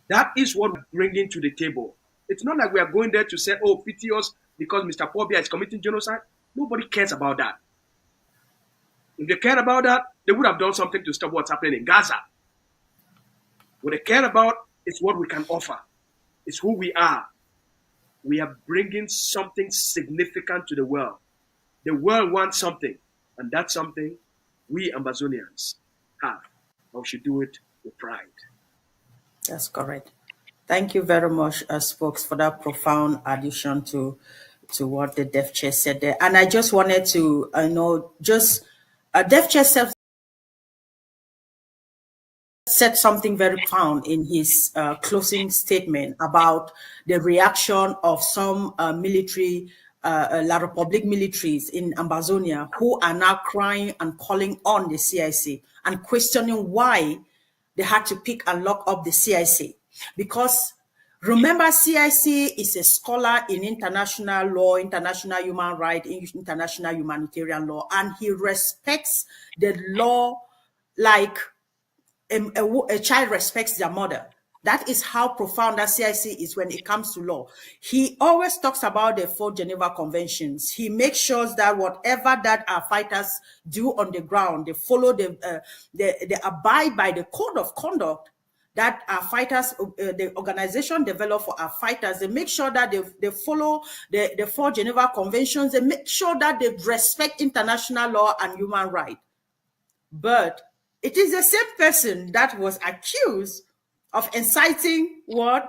That is what we're bringing to the table. It's not like we are going there to say, oh, pity us because Mr. Pobia is committing genocide. Nobody cares about that. If they cared about that, they would have done something to stop what's happening in Gaza. What they care about is what we can offer. It's who we are. We are bringing something significant to the world. The world wants something, and that's something we Ambazonians have. And we should do it with pride. That's correct. Thank you very much, Spokes, for that profound addition to what the Deaf Chair said there. And I just wanted to Deaf Chair said something very profound in his closing statement about the reaction of some military, La Republic militaries in Ambazonia who are now crying and calling on the CIC and questioning why they had to pick and lock up the CIC. Because remember, CIC is a scholar in international law, international human rights, international humanitarian law, and he respects the law like a child respects their mother. That is how profound that CIC is when it comes to law. He always talks about the 4 Geneva Conventions. He makes sure that whatever that our fighters do on the ground, they follow they abide by the code of conduct that our fighters, the organization developed for our fighters. They make sure that they follow the 4 Geneva Conventions. They make sure that they respect international law and human rights. But it is the same person that was accused of inciting war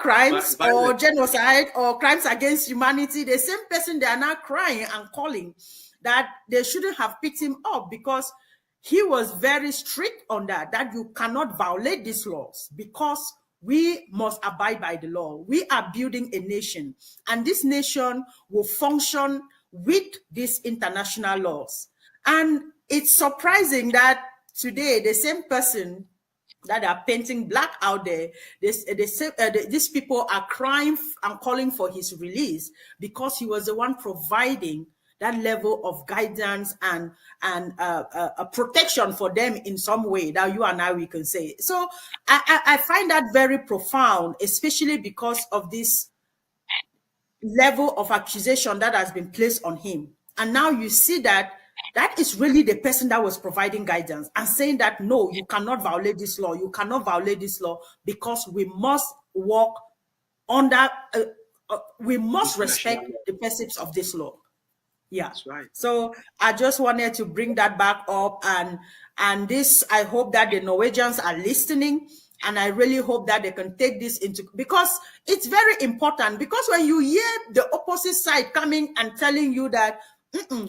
crimes or genocide or crimes against humanity. The same person, they are now crying and calling that they shouldn't have picked him up because he was very strict on that you cannot violate these laws because we must abide by the law. We are building a nation, and this nation will function with these international laws. And it's surprising that today the same person that are painting black out there, these people are crying and calling for his release because he was the one providing that level of guidance and a protection for them in some way that you and I, we can say. So I find that very profound, especially because of this level of accusation that has been placed on him. And now you see that is really the person that was providing guidance and saying that, no, you cannot violate this law. You cannot violate this law because we must work under, we must respect the precepts of this law. Yeah, that's right. So I just wanted to bring that back up, and this, I hope that the Norwegians are listening, and I really hope that they can take this into, because it's very important. Because when you hear the opposite side coming and telling you that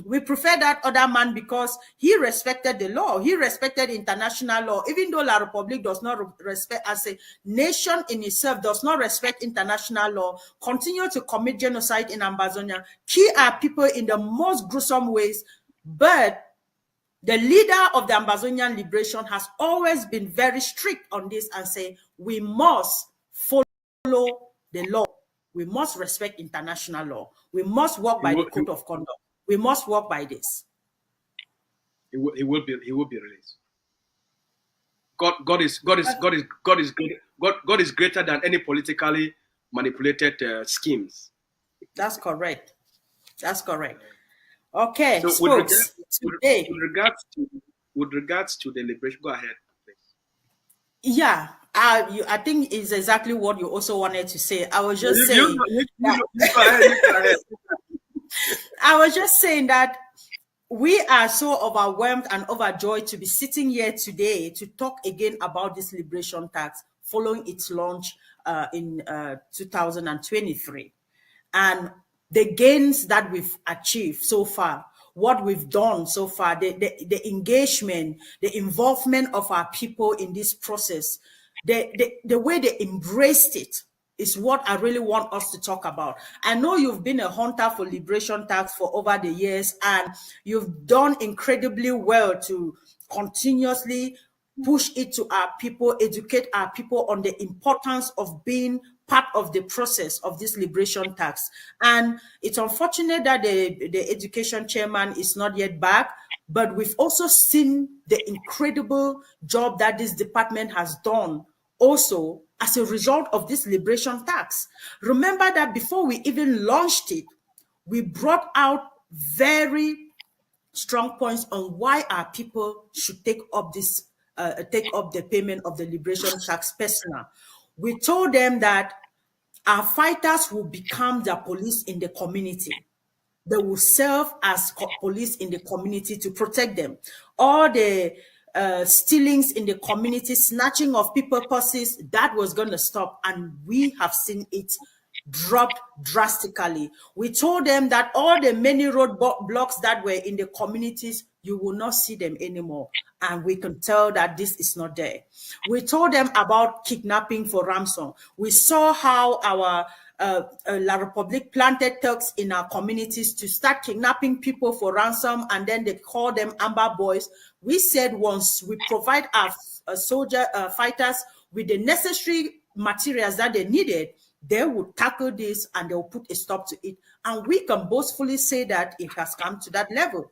we prefer that other man because he respected the law, he respected international law, even though La Republique does not respect, as a nation in itself, does not respect international law, continue to commit genocide in Ambazonia, kill our people in the most gruesome ways. But the leader of the Ambazonian liberation has always been very strict on this and say, we must follow the law. We must respect international law. We must work by the code of conduct. We must work by this. He will be released. God is greater than any politically manipulated schemes. That's correct. That's correct. Okay. So with regards to the liberation, go ahead, please. Yeah, I think it's exactly what you also wanted to say. I was just saying. I was just saying that we are so overwhelmed and overjoyed to be sitting here today to talk again about this liberation tax following its launch in 2023. And the gains that we've achieved so far, what we've done so far, the engagement, the involvement of our people in this process, the way they embraced it is what I really want us to talk about. I know you've been a hunter for liberation tax for over the years, and you've done incredibly well to continuously push it to our people, educate our people on the importance of being part of the process of this liberation tax. And it's unfortunate that the education chairman is not yet back, but we've also seen the incredible job that this department has done also as a result of this liberation tax. Remember that before we even launched it, we brought out very strong points on why our people should take up the payment of the liberation tax personal. We told them that our fighters will become the police in the community. They will serve as police in the community to protect them. All the stealings in the community, snatching of people purses, that was going to stop, and we have seen it dropped drastically. We told them that all the many road blocks that were in the communities, you will not see them anymore, and we can tell that this is not there. We told them about kidnapping for ransom. We saw how our La Republique planted thugs in our communities to start kidnapping people for ransom, and then they call them Amber Boys. We said once we provide our fighters with the necessary materials that they needed, they would tackle this and they will put a stop to it. And we can boastfully say that it has come to that level.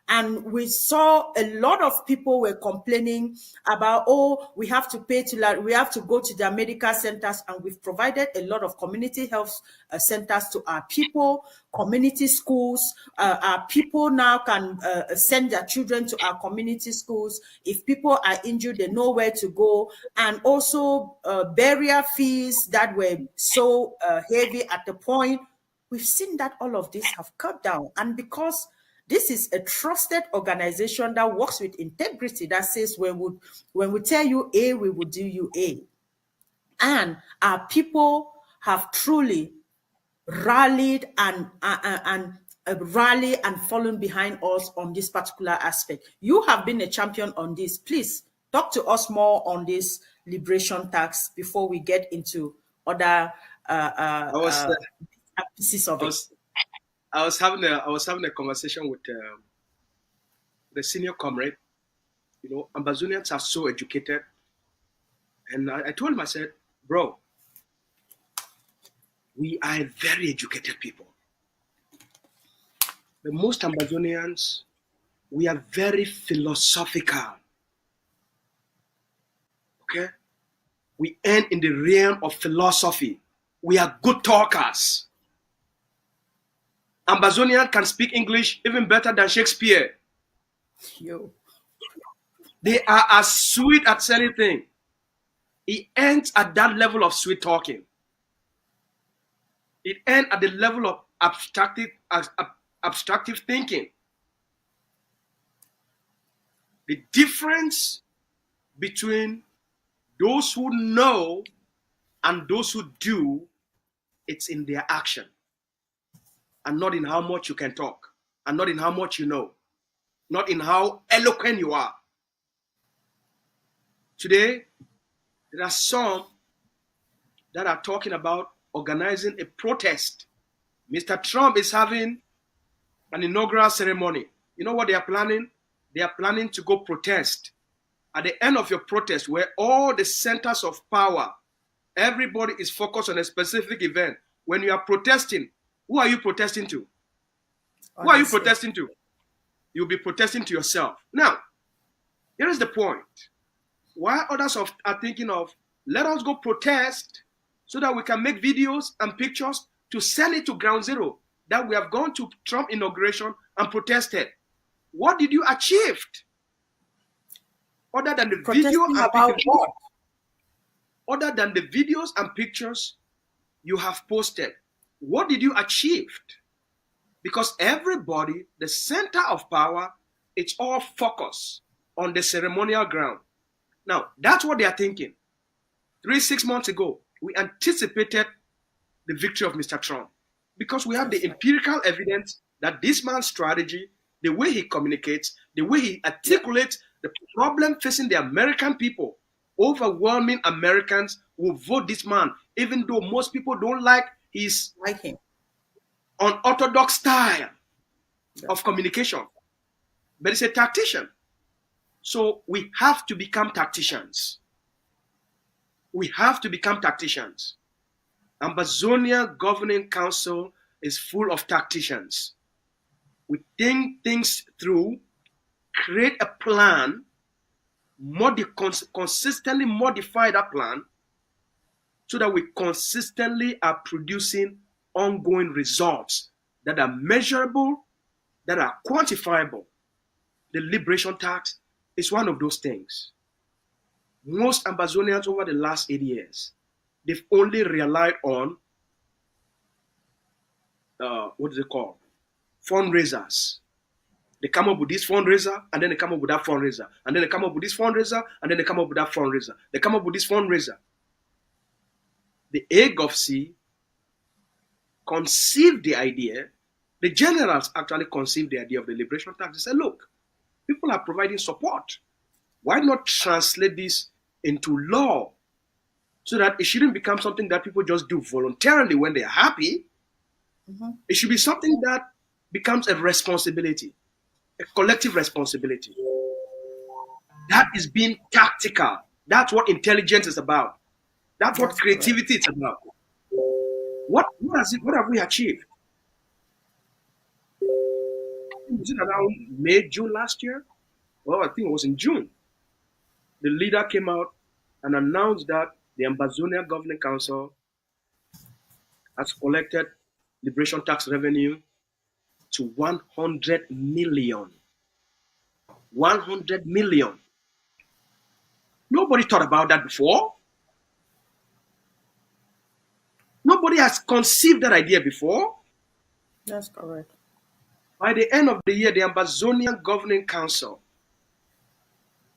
And we saw a lot of people were complaining about, oh, we have to pay we have to go to their medical centers, and we've provided a lot of community health centers to our people, community schools. Our people now can send their children to our community schools. If people are injured, they know where to go. And also burial fees that were so heavy at the point. We've seen that all of this have cut down. And because this is a trusted organization that works with integrity, that says when we tell you A, we will do you A. And our people have truly rallied and fallen behind us on this particular aspect. You have been a champion on this. Please talk to us more on this liberation tax before we get into other pieces of it. I was having a conversation with the senior comrade. You know, Ambazonians are so educated, and I told him, I said, bro, we are very educated people. The most Ambazonians, we are very philosophical. Okay, we end in the realm of philosophy. We are good talkers. Ambazonian can speak English even better than Shakespeare. Yo. They are as sweet as anything. It ends at that level of sweet talking. It ends at the level of abstractive thinking. The difference between those who know and those who do, it's in their action. And not in how much you can talk, and not in how much you know, not in how eloquent you are. Today, there are some that are talking about organizing a protest. Mr. Trump is having an inaugural ceremony. You know what they are planning? They are planning to go protest. At the end of your protest, where all the centers of power, everybody is focused on a specific event. When you are protesting, who are you protesting to? Who are you protesting to? You'll be protesting to yourself. Now, here is the point. While others are thinking of, let us go protest so that we can make videos and pictures to send it to ground zero, that we have gone to Trump inauguration and protested. What did you achieve? Other than the video and pictures, other than the videos and pictures you have posted, what did you achieve? Because everybody, the center of power, it's all focused on the ceremonial ground. Now, that's what they are thinking. 6 months ago, we anticipated the victory of Mr. Trump because we have the empirical evidence that this man's strategy, the way he communicates, the way he articulates the problem facing the American people, overwhelming Americans will vote this man, even though most people don't like his him. unorthodox style of communication. But he's a tactician. So we have to become tacticians. We have to become tacticians. Ambazonia Governing Council is full of tacticians. We think things through, create a plan, consistently modify that plan so that we consistently are producing ongoing results that are measurable, that are quantifiable. The liberation tax is one of those things. Most Ambazonians over the last 8 years, they've only relied on, what is it called? Fundraisers. They come up with this fundraiser, and then they come up with that fundraiser, and then they come up with this fundraiser, and then they come up with that fundraiser. They come up with this fundraiser. The AGOVC conceived the idea. The generals actually conceived the idea of the liberation tax. They said, look, people are providing support. Why not translate this into law so that it shouldn't become something that people just do voluntarily when they're happy? Mm-hmm. It should be something that becomes a responsibility, a collective responsibility. That is being tactical. That's what intelligence is about. That's what creativity is about. What have we achieved? Was it around May, June last year? Well, I think it was in June. The leader came out and announced that the Ambazonia Governing Council has collected liberation tax revenue to 100 million. 100 million. Nobody thought about that before. Nobody has conceived that idea before. That's correct. By the end of the year, the Ambazonian Governing Council,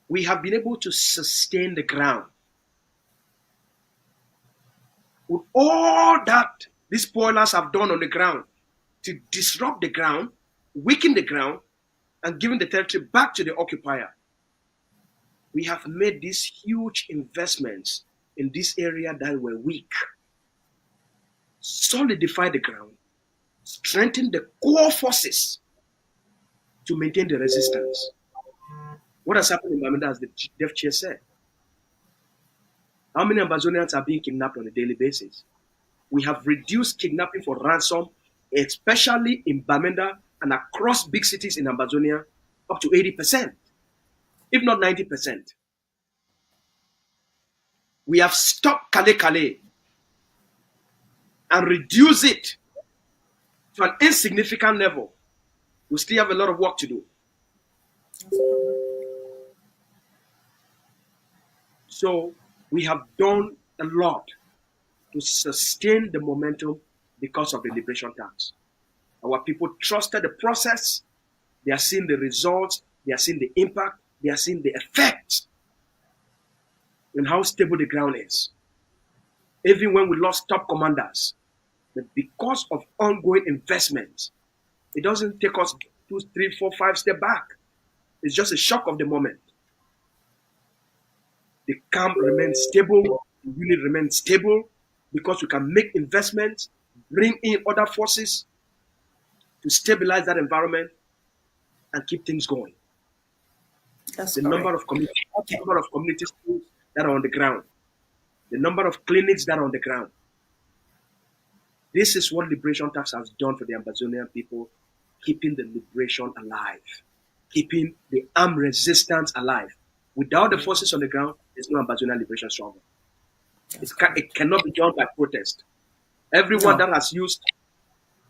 we have been able to sustain the ground. With all that these spoilers have done on the ground to disrupt the ground, weaken the ground, and giving the territory back to the occupier, we have made these huge investments in this area that were weak. Solidify the ground, strengthen the core forces to maintain the resistance. What has happened in Bamenda, as the Deaf Chair said? How many Ambazonians are being kidnapped on a daily basis? We have reduced kidnapping for ransom, especially in Bamenda and across big cities in Ambazonia, up to 80%, if not 90%. We have stopped Kale and reduced it to an insignificant level. We still have a lot of work to do. So we have done a lot to sustain the momentum because of the liberation tax. Our people trusted the process. They are seeing the results. They are seeing the impact. They are seeing the effects and how stable the ground is. Even when we lost top commanders, but because of ongoing investments, it doesn't take us 2, 3, 4, 5 steps back. It's just a shock of the moment. The camp remains stable, the unit remains stable because we can make investments, bring in other forces to stabilize that environment and keep things going. That's the correct. number of community schools that are on the ground, the number of clinics that are on the ground. This is what Liberation Tax has done for the Ambazonian people, keeping the liberation alive, keeping the armed resistance alive. Without the forces on the ground, there's no Ambazonian liberation struggle. It cannot be done by protest. Everyone that has used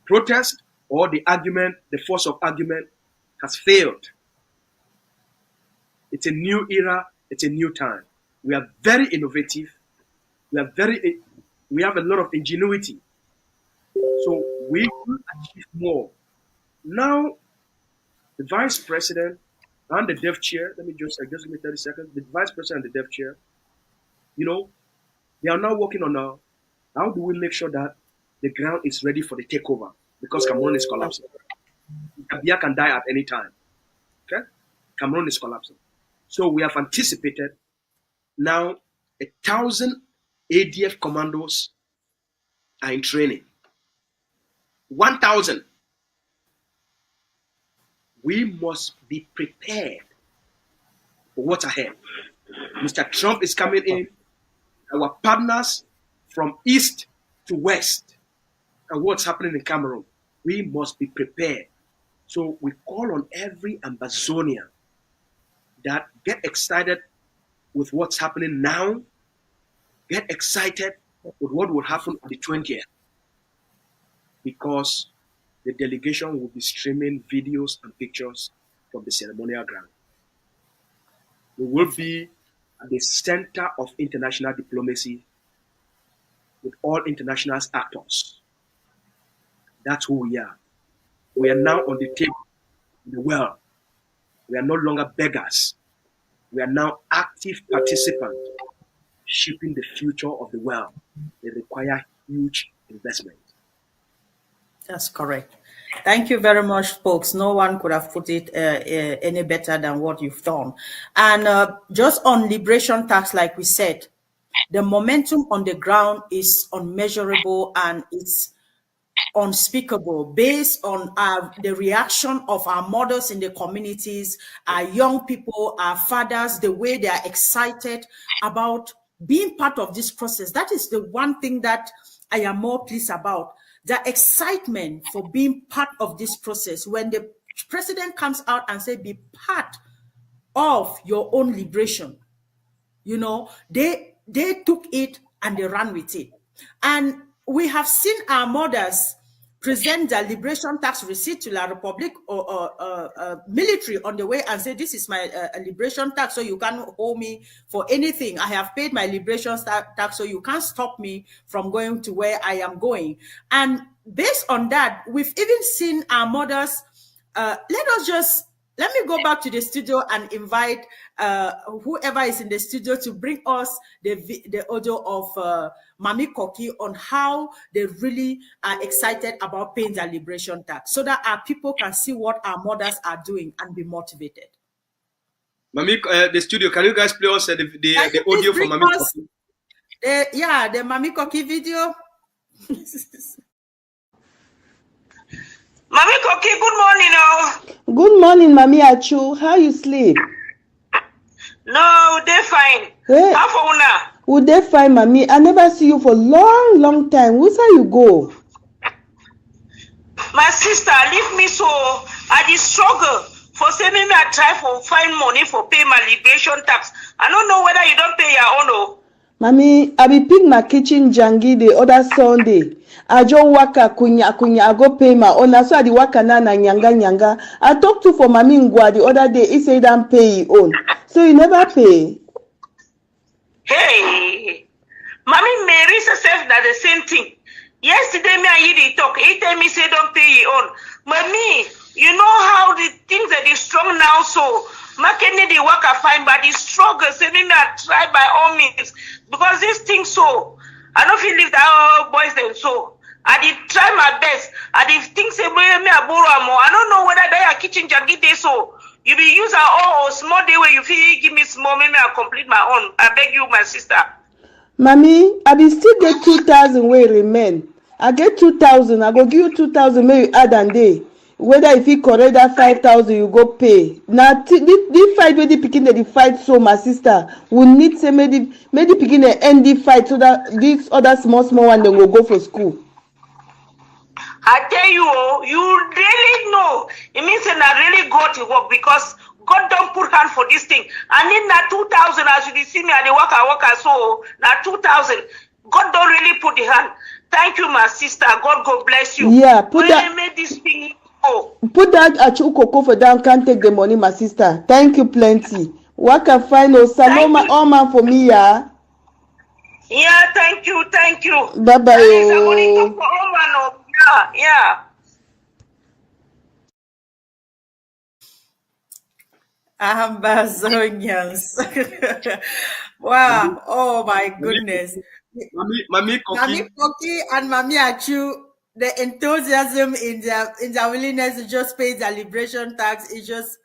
protest or the argument, the force of argument, has failed. It's a new era. It's a new time. We are very innovative. We have a lot of ingenuity. So we will achieve more. Now, the vice president and the deaf chair, let me just give me 30 seconds. The vice president and the deaf chair, they are now working on how do we make sure that the ground is ready for the takeover, because Cameroon is collapsing. Kabia can die at any time. Okay? Cameroon is collapsing. So we have anticipated now 1,000 ADF commandos are in training. 1,000. We must be prepared for what's ahead. Mr. Trump is coming in. Our partners from east to west, and what's happening in Cameroon, we must be prepared. So we call on every Ambazonian that get excited with what's happening now, get excited with what will happen on the 20th, because the delegation will be streaming videos and pictures from the ceremonial ground. We will be at the center of international diplomacy with all international actors. That's who we are. We are now on the table in the world. We are no longer beggars. We are now active participants shaping the future of the world. They require huge investment. That's correct. Thank you very much, folks. No one could have put it any better than what you've done. And just on liberation tax, like we said, the momentum on the ground is unmeasurable and it's unspeakable based on the reaction of our mothers in the communities, our young people, our fathers, the way they are excited about being part of this process. That is the one thing that I am more pleased about. The excitement for being part of this process. When the president comes out and say, be part of your own liberation, you know, they took it and they ran with it. And we have seen our mothers present the liberation tax receipt to La Republic or military on the way and say, this is my liberation tax, so you can't hold me for anything. I have paid my liberation tax, so you can't stop me from going to where I am going. And based on that, we've even seen our mothers, let me go back to the studio and invite whoever is in the studio to bring us the audio of Mami Koki on how they really are excited about paying their liberation tax, so that our people can see what our mothers are doing and be motivated. Mami, the studio, can you guys play us the audio from Mami Koki? The Mami Koki video. Mami Koki, good morning. Oh. Good morning, Mami Achu. How you sleep? No, they're fine. Hey. How for una? Would they fine, Mami? I never see you for long time. Who's how you go? My sister, leave me so. I just struggle for saying me I try for find money for pay my liberation tax. I don't know whether you don't pay your own. Oh. Mami, I be pick my kitchen jangi the other Sunday. I just waka kunya, I go pay my own. So I di waka na nyanga. I talked to for Mami Ngwa the other day. He said don't pay his own. So you never pay. Hey, Mami Mary said that the same thing. Yesterday me and you talk. He tell me say don't pay your own. Mami, you know how the things that is strong now, so Makeni the work I find, but the struggle, say me I try by all means. Because this thing so, I don't feel live that boys then so. I did try my best. I did think say me I borrow more. I don't know whether they are kitchen jaggy day so. You be use a small day where you feel give me small, maybe I complete my own. I beg you, my sister. Mami, I be still get 2,000 where remain. I get 2,000. I go give you 2,000 maybe add and day. Whether if you correct that 5,000, you go pay. Now, the fight where the picking the fight, so my sister will need say maybe picking the end the fight so that this other small one then will go for school. I tell you, you really know. It means that I really go to work because God don't put hand for this thing. I need na 2,000 as you see me at the worker so na 2,000. God don't really put the hand. Thank you, my sister. God bless you. Yeah, put that. Made this thing. Put that at Chukoko for down, can't take the money, my sister. Thank you plenty. What can find no Saloma Oman for me, yeah? Yeah, thank you. Bye bye. Yeah. Ambazonians. Wow. Oh my goodness. Mami Koki and Mami Achu, the enthusiasm in their willingness to just pay their liberation tax is just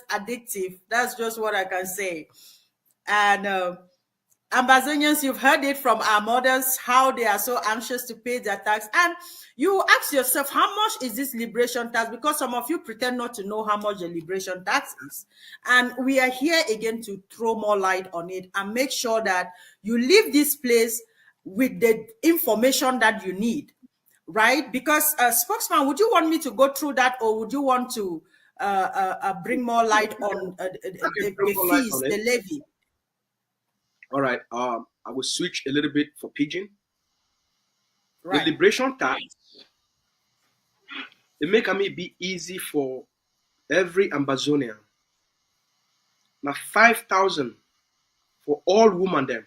addictive. That's just what I can say. And Ambazonians, you've heard it from our mothers, how they are so anxious to pay their tax. And you ask yourself, how much is this liberation tax? Because some of you pretend not to know how much the liberation tax is. And we are here again to throw more light on it and make sure that you leave this place with the information that you need, right? Because spokesman, would you want me to go through that, or would you want to bring more light on the fees, the levy? All right. I will switch a little bit for pidgin. Right. The liberation tax, they make it be easy for every Ambazonian. Now 5,000 for all women them.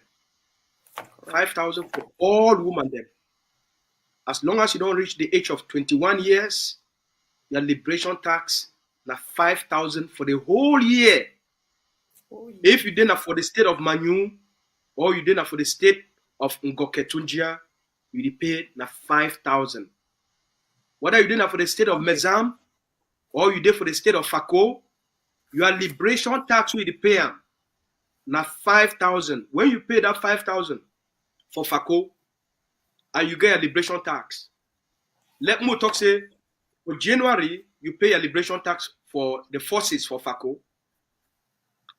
5,000 for all women them. As long as you don't reach the age of 21 years, your liberation tax now 5,000 for the whole year. If you didn't for the state of Manu, or you didn't for the state of Ngoketunjia, you pay now 5,000. Whether you didn't for the state of Mezam, or you did for the state of Fako, your liberation tax will pay now 5,000. When you pay that 5,000 for Fako, and you get a liberation tax, let me talk say for January you pay a liberation tax for the forces for Fako,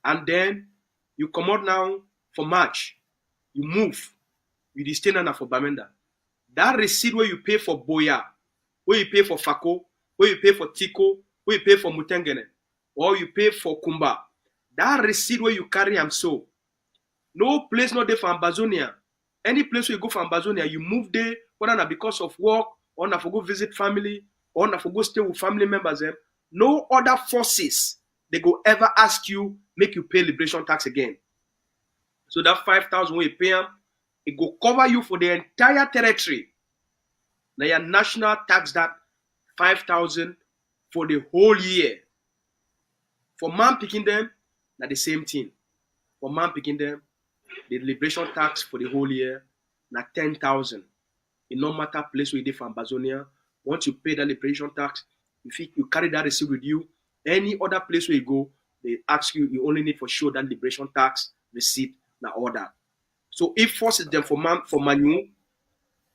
and then you come out now for March, you move, you stay now for Bamenda. That receipt where you pay for Boya, where you pay for Fako, where you pay for Tiko, where you pay for Mutengene, or you pay for Kumba, that receipt where you carry am so. No place not there for Ambazonia. Any place where you go for Ambazonia, you move there, whether not because of work, or not for go visit family, or not for go stay with family members. No other forces they go ever ask you, make you pay liberation tax again. So that 5,000 when you pay them, it go cover you for the entire territory. Now your national tax that 5,000 for the whole year. For man picking them, now the same thing. For man picking them, the liberation tax for the whole year, now 10,000. It no matter place where you did for Ambazonia, once you pay that liberation tax, if you carry that receipt with you, any other place where you go, they ask you, you only need for sure that liberation tax receipt now order. So if forces them for Manu,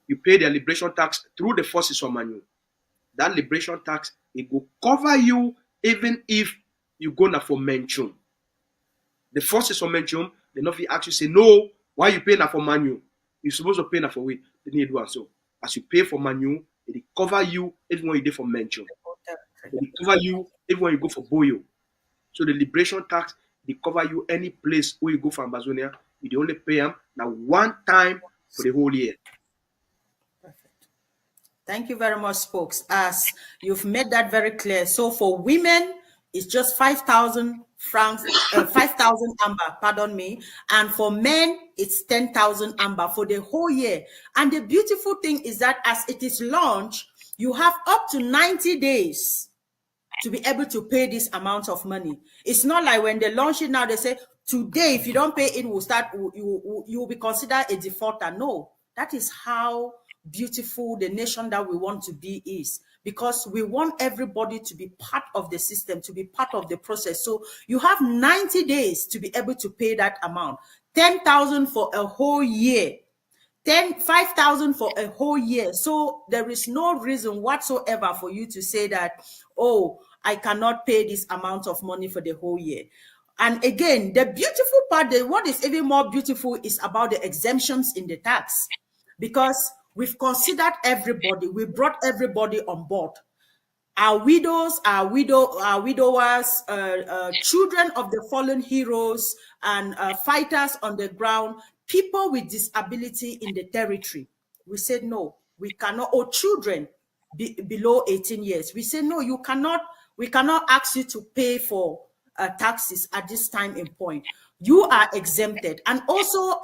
you pay their liberation tax through the forces for Manu. That liberation tax, it will cover you even if you go now for Menchum. The forces for Menchum, they not actually say, no, why you pay now for Manu? You're supposed to pay now for we. They need to do so. As you pay for Manu, it will cover you even when you go for Menchum. It will cover you even when you go for Boyo. So the liberation tax, they cover you any place where you go for Ambazonia. You only pay them now one time for the whole year. Perfect. Thank you very much, Spokes. As you've made that very clear. So for women, it's just 5,000 francs, 5,000 amber, pardon me. And for men, it's 10,000 amber for the whole year. And the beautiful thing is that as it is launched, you have up to 90 days to be able to pay this amount of money. It's not like when they launch it now, they say, today, if you don't pay, it will start, you will be considered a defaulter. No, that is how beautiful the nation that we want to be is, because we want everybody to be part of the system, to be part of the process. So you have 90 days to be able to pay that amount. 10,000 for a whole year. 5,000 for a whole year. So there is no reason whatsoever for you to say that, oh, I cannot pay this amount of money for the whole year. And again, the beautiful part, what is even more beautiful is about the exemptions in the tax, because we've considered everybody. We brought everybody on board. Our widows, our widowers, children of the fallen heroes, and fighters on the ground, people with disability in the territory. We said, no, we cannot, or children below 18 years. We said, no, you cannot, we cannot ask you to pay for taxes at this time in point. You are exempted. And also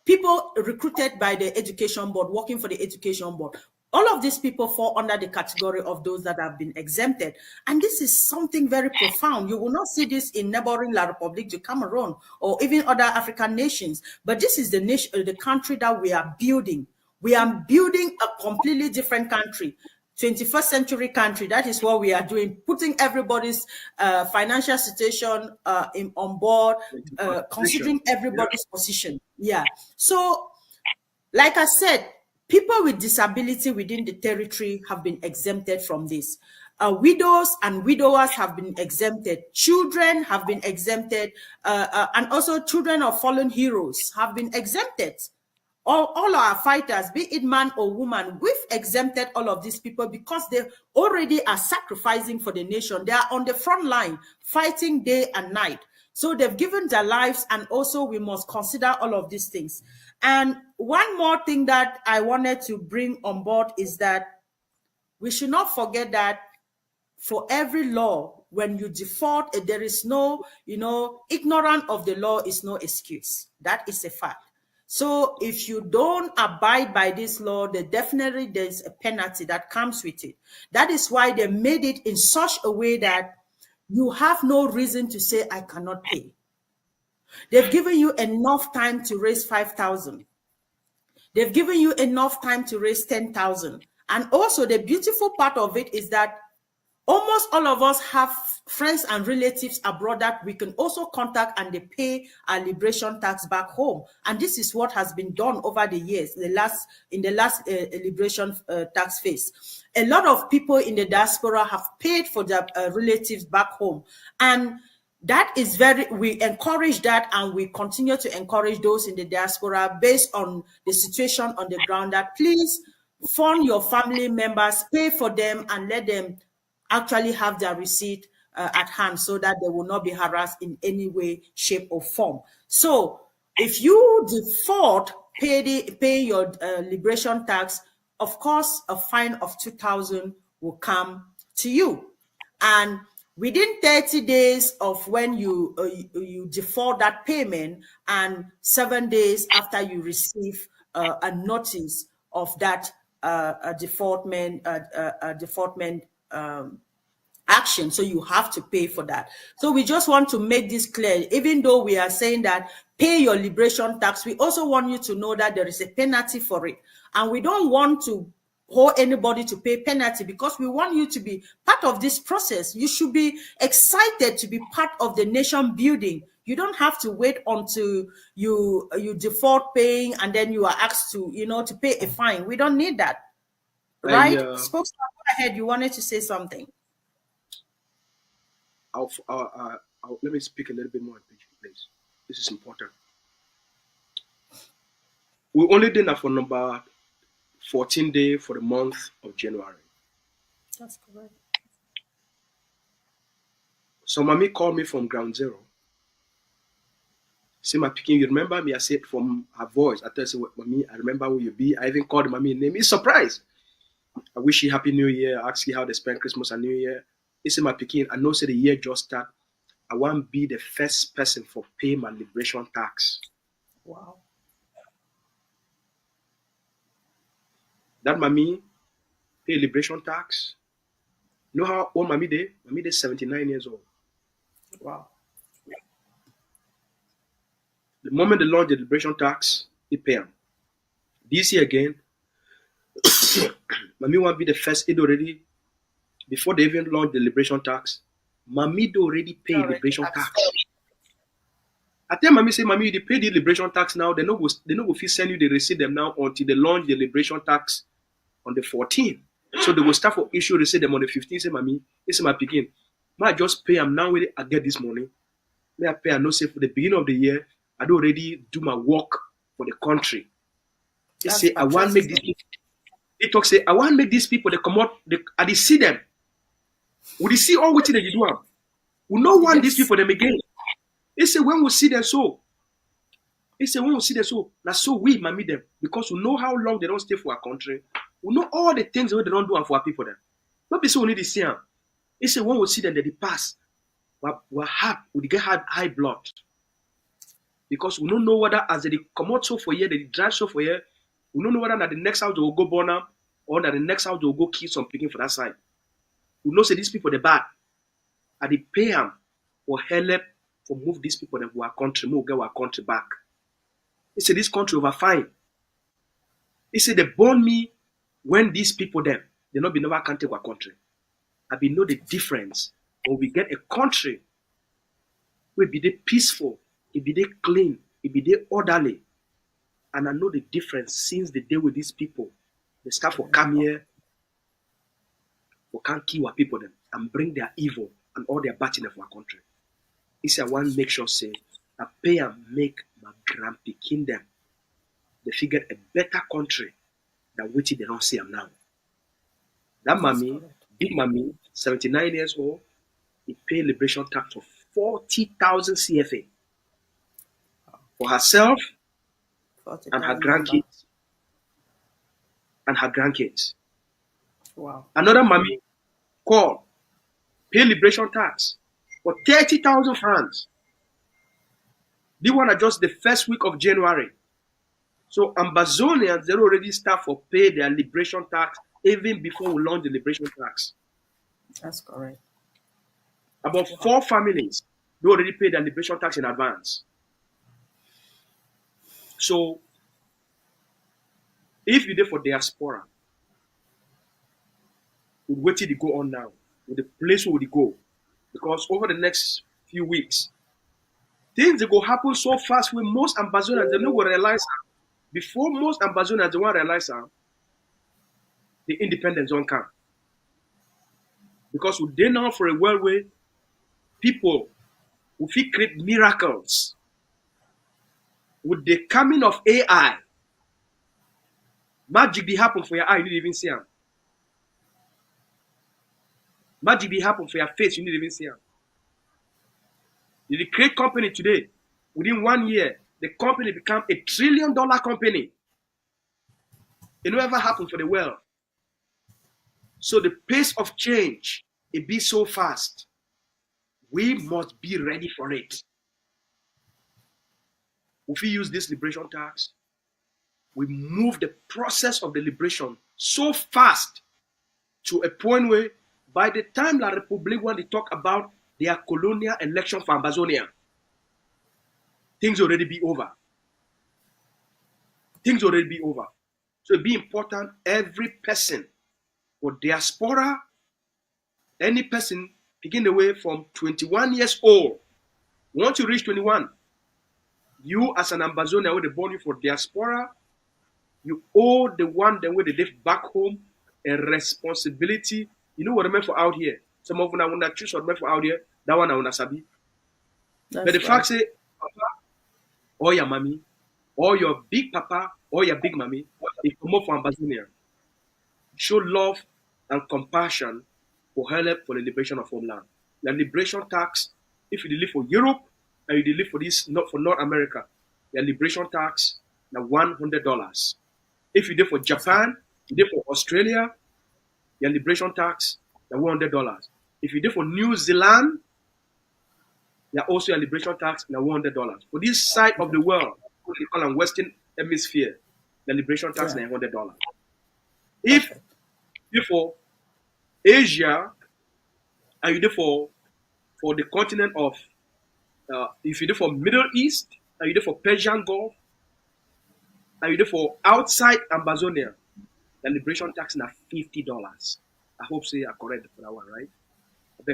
people recruited by the education board, working for the education board. All of these people fall under the category of those that have been exempted. And this is something very profound. You will not see this in neighboring La République du Cameroon or even other African nations. But this is the nation, the country that we are building. We are building a completely different country. 21st century country, that is what we are doing, putting everybody's financial situation on board, considering everybody's position. Yeah. So, like I said, people with disability within the territory have been exempted from this. Widows and widowers have been exempted. Children have been exempted. And also children of fallen heroes have been exempted. All our fighters, be it man or woman, we've exempted all of these people because they already are sacrificing for the nation. They are on the front line, fighting day and night. So they've given their lives, and also we must consider all of these things. And one more thing that I wanted to bring on board is that we should not forget that for every law, when you default, there is no, ignorant of the law is no excuse. That is a fact. So if you don't abide by this law, there's a penalty that comes with it. That is why they made it in such a way that you have no reason to say, I cannot pay. They've given you enough time to raise 5,000. They've given you enough time to raise 10,000. And also the beautiful part of it is that almost all of us have friends and relatives abroad that we can also contact, and they pay our liberation tax back home. And this is what has been done over the years, in the last liberation tax phase. A lot of people in the diaspora have paid for their relatives back home. And that is we encourage that, and we continue to encourage those in the diaspora based on the situation on the ground that please fund your family members, pay for them, and let them actually have their receipt at hand so that they will not be harassed in any way, shape, or form. So if you default pay your liberation tax, of course, a fine of 2,000 will come to you. And within 30 days of when you default that payment, and 7 days after you receive a notice of that defaultment action, so you have to pay for that. So we just want to make this clear. Even though we are saying that pay your liberation tax, we also want you to know that there is a penalty for it, and we don't want to hold anybody to pay penalty, because we want you to be part of this process. You should be excited to be part of the nation building. You don't have to wait until you default paying and then you are asked to to pay a fine. We don't need that, right? Spokesman, go ahead. You wanted to say something. Let me speak a little bit more, please. This is important. We only did that for number 14 day for the month of January. That's correct. So mommy called me from ground zero. Say, my picking, you remember me? I said from her voice. I tell her, mommy, I remember who you be. I even called mommy name. He's surprised. I wish you happy new year. I ask you how they spend Christmas and New Year. He said, my picking, I know say the year just start. I want to be the first person for pay my liberation tax. Wow. That mommy pay liberation tax. You know how old mommy did? Mommy did 79 years old. Wow. The moment they launched the liberation tax, they pay them. This year again, mommy want to be the first aid already. Before they even launched the liberation tax, mommy already pay liberation tax. I tell mommy, say, mommy, you pay the liberation tax now. They no go send you the receipt them now until they launch the liberation tax on the 14th. So they will start for issue receipt them on the 15th. Say, mommy, this is my picking. I just pay them now. I get this money. I pay. I know say for the beginning of the year, I do already do my work for the country. They say, I want to make these people. They talk say, I want to make these people. They come out. They see them. We see all what they do. We don't want these people them again. They say when we see them so. They say when we see them so. That's so we might meet them, because we know how long they don't stay for our country. We know all the things that they don't do for our people. Them. Not be so we need to see them. They say when we see them, they pass. We're hard. We get high blood. Because we don't know whether as they come out so for here, they drive so for here. We don't know whether at the next house they will go burn them, or that the next house they will go kill some picking for that side. We know say these people they bad. And they pay them for help for move these people to our country, move get our country back. They say this country over fine. They say they born me when these people them they not be never can take our country. I be know the difference when we get a country where be they peaceful, it be they clean, it be they orderly. And I know the difference since the day with these people. They start for come here, for can't kill our people them and bring their evil and all their bad in our country. It's a one make sure say I pay and make my grandpa kingdom. They figure a better country than which they don't see them now. That mommy, big mommy, 79 years old, he paid liberation tax of 40,000 CFA for herself and her grandkids. And her grandkids. Wow. Another mommy called, pay liberation tax for 30,000 francs. They want to just the first week of January. So Ambazonians, they already start for pay their liberation tax even before we launch the liberation tax. That's correct. About 4 families, they already paid their liberation tax in advance. So if you're there for diaspora, where till they go on now, with the place where they go, because over the next few weeks, things they go happen so fast with most Ambazonians, they don't go realize before most Ambazonians they want to realize the independence don't come. Because we they now for a world where people who feel create miracles with the coming of AI. Magic be happen for your eye, you need even see them. Magic be happen for your face, you need even see them. You create company today, within 1 year, the company become $1 trillion company. It never happened for the world. So the pace of change, it be so fast. We must be ready for it. If we use this liberation tax, we move the process of the liberation so fast to a point where by the time La Republique, when they talk about their colonial election for Ambazonia, things already be over. Things already be over. So it be important, every person for diaspora, any person picking away from 21 years old, once you reach 21, you as an Ambazonia, where they born you for diaspora, you owe the one that way they live back home a responsibility. You know what I meant for out here? Some of them want to choose what I meant for out here. That one I want to sabi. But the fact say, papa, or your mommy, or your big papa, or your big mommy, if you come for Ambazonia, show love and compassion for help for the liberation of homeland. The liberation tax, if you live for Europe and you live for this, not for North America, the liberation tax now $100. If you did for Japan, you did for Australia, your liberation tax now $100. If you did for New Zealand, there also a liberation tax now $100. For this side of the world, what we call a Western Hemisphere, the liberation tax now $100. If you for Asia, and you did for the continent of, if you did for Middle East, and you did for Persian Gulf, and you did for outside Ambazonia, the liberation tax now $50. I hope say are correct for that one, right?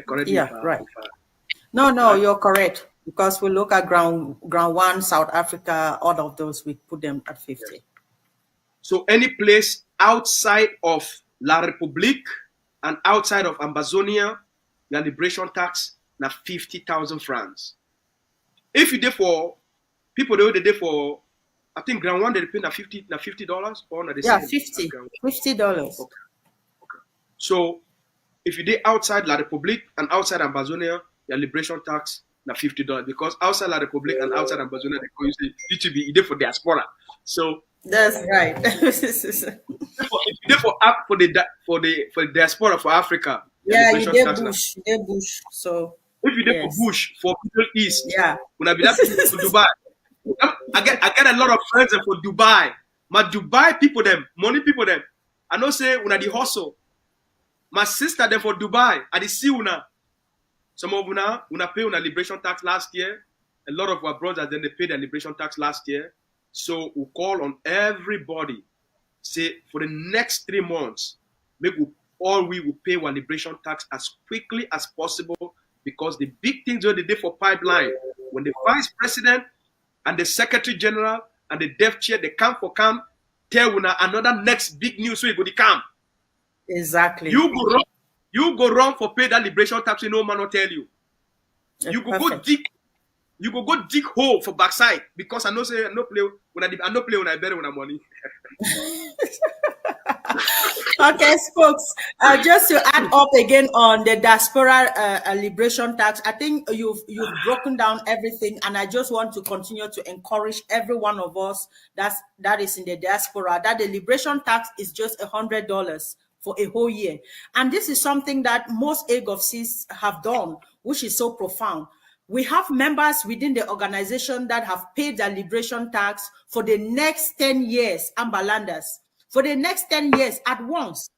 Correct right. No, you're correct. Because we look at ground 1, South Africa, all of those, we put them at 50. Yes. So any place outside of La Republique and outside of Ambazonia, your liberation tax now 50,000 francs. If you did for people they did for, I think ground 1 they pay na $50 or na the same. $50. Okay. So if you did outside La Republique and outside Ambazonia, your liberation tax na $50 because outside La Republique and outside Ambazonia they call you to be for diaspora. So that's right. If you did for the diaspora for Africa, you did bush. So if you did for bush for Middle East, when I be that for Dubai, I get a lot of friends for Dubai. My Dubai people them, money people them. I know say when I the hustle. My sister them for Dubai, I the see una. Some of una pay una liberation tax last year. A lot of our brothers then they paid their liberation tax last year. So we call on everybody, say for the next 3 months, make we all we will pay our liberation tax as quickly as possible, because the big things that they did for pipeline, when the vice president and the secretary general and the dev chair, they come, tell you another next big news, so you go to come. Exactly. You go wrong for pay that liberation tax, no man will tell you. You go go dig hole for backside, because I know say I no play when I bury when I money. Okay, folks. Just to add up again on the diaspora liberation tax, I think you've broken down everything, and I just want to continue to encourage every one of us that is in the diaspora that the liberation tax is just $100 for a whole year, and this is something that most AGOVCs have done, which is so profound. We have members within the organization that have paid their liberation tax for the next 10 years, Ambalanders, for the next 10 years at once.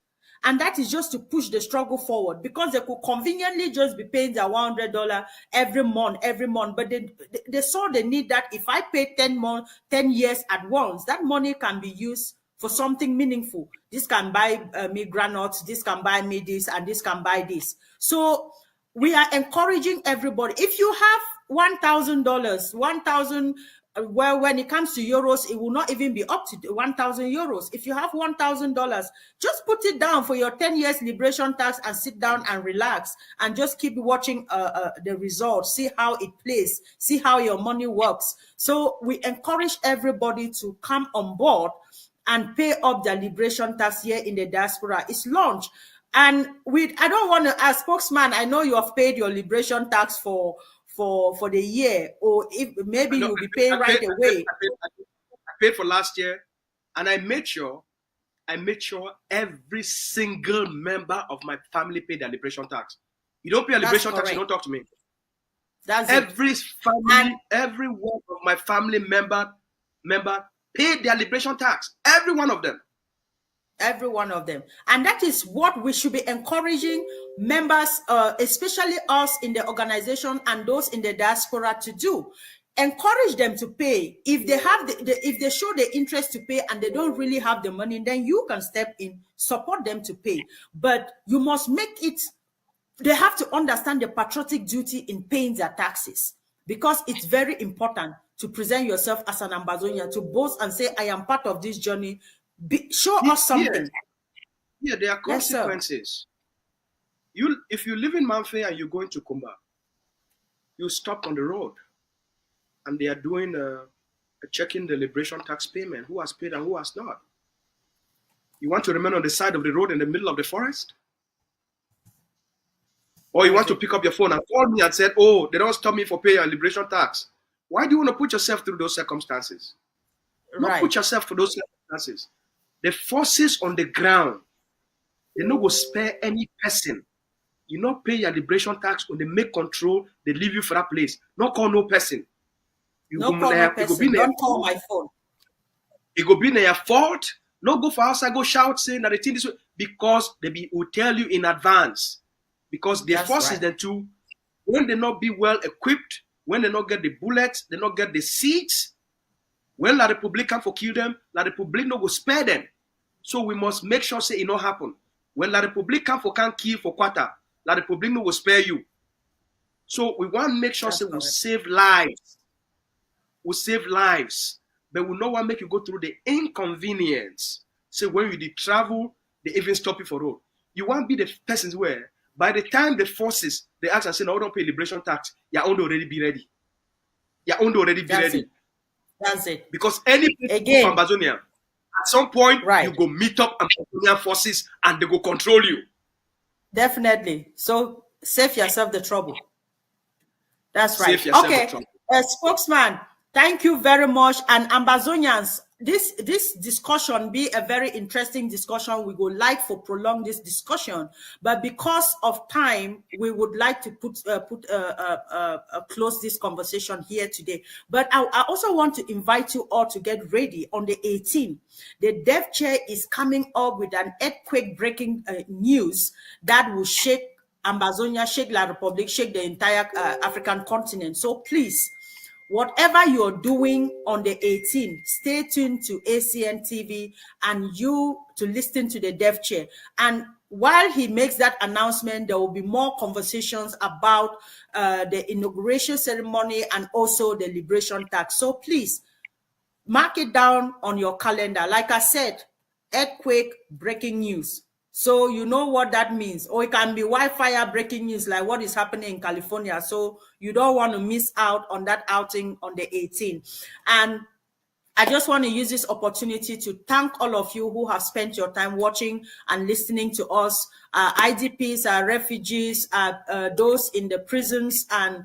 And that is just to push the struggle forward, because they could conveniently just be paying their $100 every month. But they saw the need that if I pay 10 years at once, that money can be used for something meaningful. This can buy me granules, this can buy me this, and this can buy this. So we are encouraging everybody. If you have $1,000, 1,000, well, when it comes to euros, it will not even be up to 1,000 euros. If you have $1,000, just put it down for your 10 years liberation tax and sit down and relax and just keep watching the results, see how it plays, see how your money works. So we encourage everybody to come on board and pay up their liberation tax here in the diaspora. It's launched. And I don't want to, as spokesman, I know you have paid your liberation tax for the year, or if maybe you'll be paying right away. I paid for last year, and I made sure every single member of my family paid their liberation tax. You don't pay a liberation tax, you don't talk to me. That's every family, every one of my family member paid their liberation tax. Every one of them. Every one of them. And that is what we should be encouraging members, especially us in the organization and those in the diaspora, to do. Encourage them to pay. If they have if they show the interest to pay and they don't really have the money, then you can step in, support them to pay. But you must make it, they have to understand the patriotic duty in paying their taxes, because it's very important to present yourself as an Ambazonian, to boast and say, I am part of this journey. Show us something. Yeah, there are consequences. Yes, if you live in Manfe and you're going to Kumba, you stop on the road, and they are doing checking the liberation tax payment, who has paid and who has not. You want to remain on the side of the road in the middle of the forest? Or you want to pick up your phone and call me and say, oh, they don't stop me for paying a liberation tax. Why do you want to put yourself through those circumstances? Not put yourself through those circumstances. The forces on the ground, they no go spare any person. You not pay your liberation tax, when they make control, they leave you for that place. Not call no person. You no call no person. Don't call my phone. It go be their fault. Not go for outside, go shout saying that the thing this way, because they will tell you in advance. Because their forces then too, when they not be well equipped, when they not get the bullets, they not get the seats. When La Republic come for kill them, La Republic no go spare them. So we must make sure say it not happen. When La Republic come for can't kill for quarter, La Republic no go spare you. So we want to make sure say we save lives. We save lives. But we no want to make you go through the inconvenience. So when you travel, they even stop you for road. You want to be the persons where by the time the forces, they ask and say, no, don't pay liberation tax, your own already be ready. Your own already be ready. That's it. Because any people from Amazonia, at some point, you go meet up Amazonian forces and they go control you. Definitely. So save yourself the trouble. That's right. Okay, spokesman, thank you very much. And Ambazonians, this discussion be a very interesting discussion. We would like to prolong this discussion, but because of time, we would like to close this conversation here today. But I also want to invite you all to get ready on the 18th. The Dev Chair is coming up with an earthquake-breaking news that will shake Ambazonia, shake La Republic, shake the entire African continent. So please, whatever you're doing on the 18th, stay tuned to ACN TV and you to listen to the Dev Chair. And while he makes that announcement, there will be more conversations about the inauguration ceremony and also the liberation tax. So please mark it down on your calendar. Like I said, earthquake breaking news. So you know what that means. Or it can be wildfire breaking news, like what is happening in California. So you don't want to miss out on that outing on the 18th. And I just want to use this opportunity to thank all of you who have spent your time watching and listening to us, IDPs, refugees, those in the prisons, and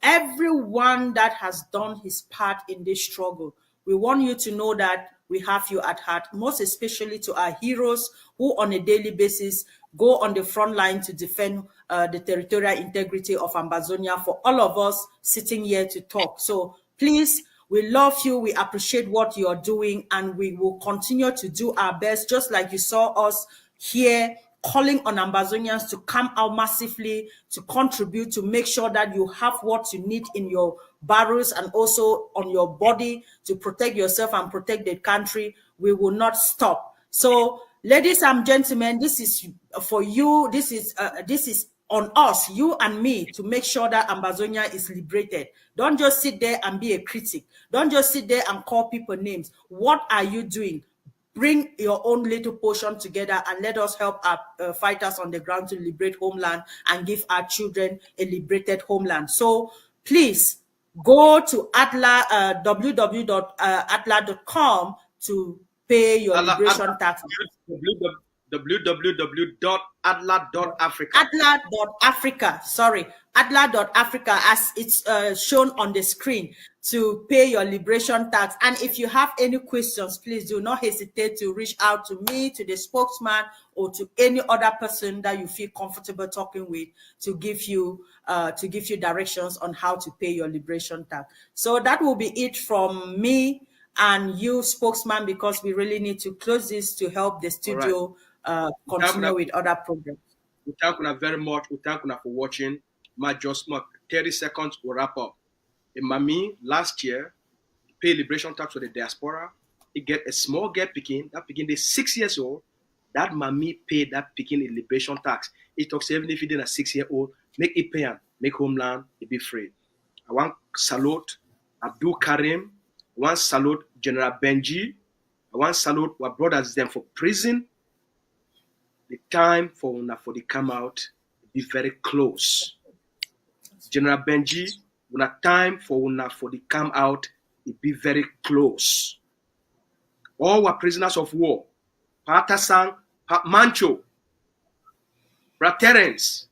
everyone that has done his part in this struggle. We want you to know that we have you at heart, most especially to our heroes who on a daily basis go on the front line to defend the territorial integrity of Ambazonia, for all of us sitting here to talk. So please, we love you, we appreciate what you're doing, and we will continue to do our best, just like you saw us here calling on Ambazonians to come out massively, to contribute, to make sure that you have what you need in your barrels and also on your body to protect yourself and protect the country. We will not stop. So, ladies and gentlemen, this is for you. This is on us, you and me, to make sure that Ambazonia is liberated. Don't just sit there and be a critic. Don't just sit there and call people names. What are you doing? Bring your own little portion together and let us help our fighters on the ground to liberate homeland and give our children a liberated homeland. So please go to www.atla.com to pay your liberation tax. www.adla.africa. Adla.africa, sorry, Adla.africa, as it's shown on the screen, to pay your liberation tax. And if you have any questions, please do not hesitate to reach out to me, to the spokesman, or to any other person that you feel comfortable talking with to give you directions on how to pay your liberation tax. So that will be it from me and you, spokesman, because we really need to close this to help the studio continue with other programs. We thank you very much. We thank you for watching. My just 30 seconds will wrap up. In Mami, last year, pay liberation tax for the diaspora. It get a small girl picking, that picking is 6 years old. That Mami paid that picking a liberation tax. It talks even if you did a 6-year-old, make it pay and make homeland, it be free. I want salute Abdul Karim. I want salute General Benji. I want salute our brothers them for prison. The time for the come out be very close. General Benji, when a time for the come out, it be very close. All were prisoners of war. Patasang, Mancho, Terence.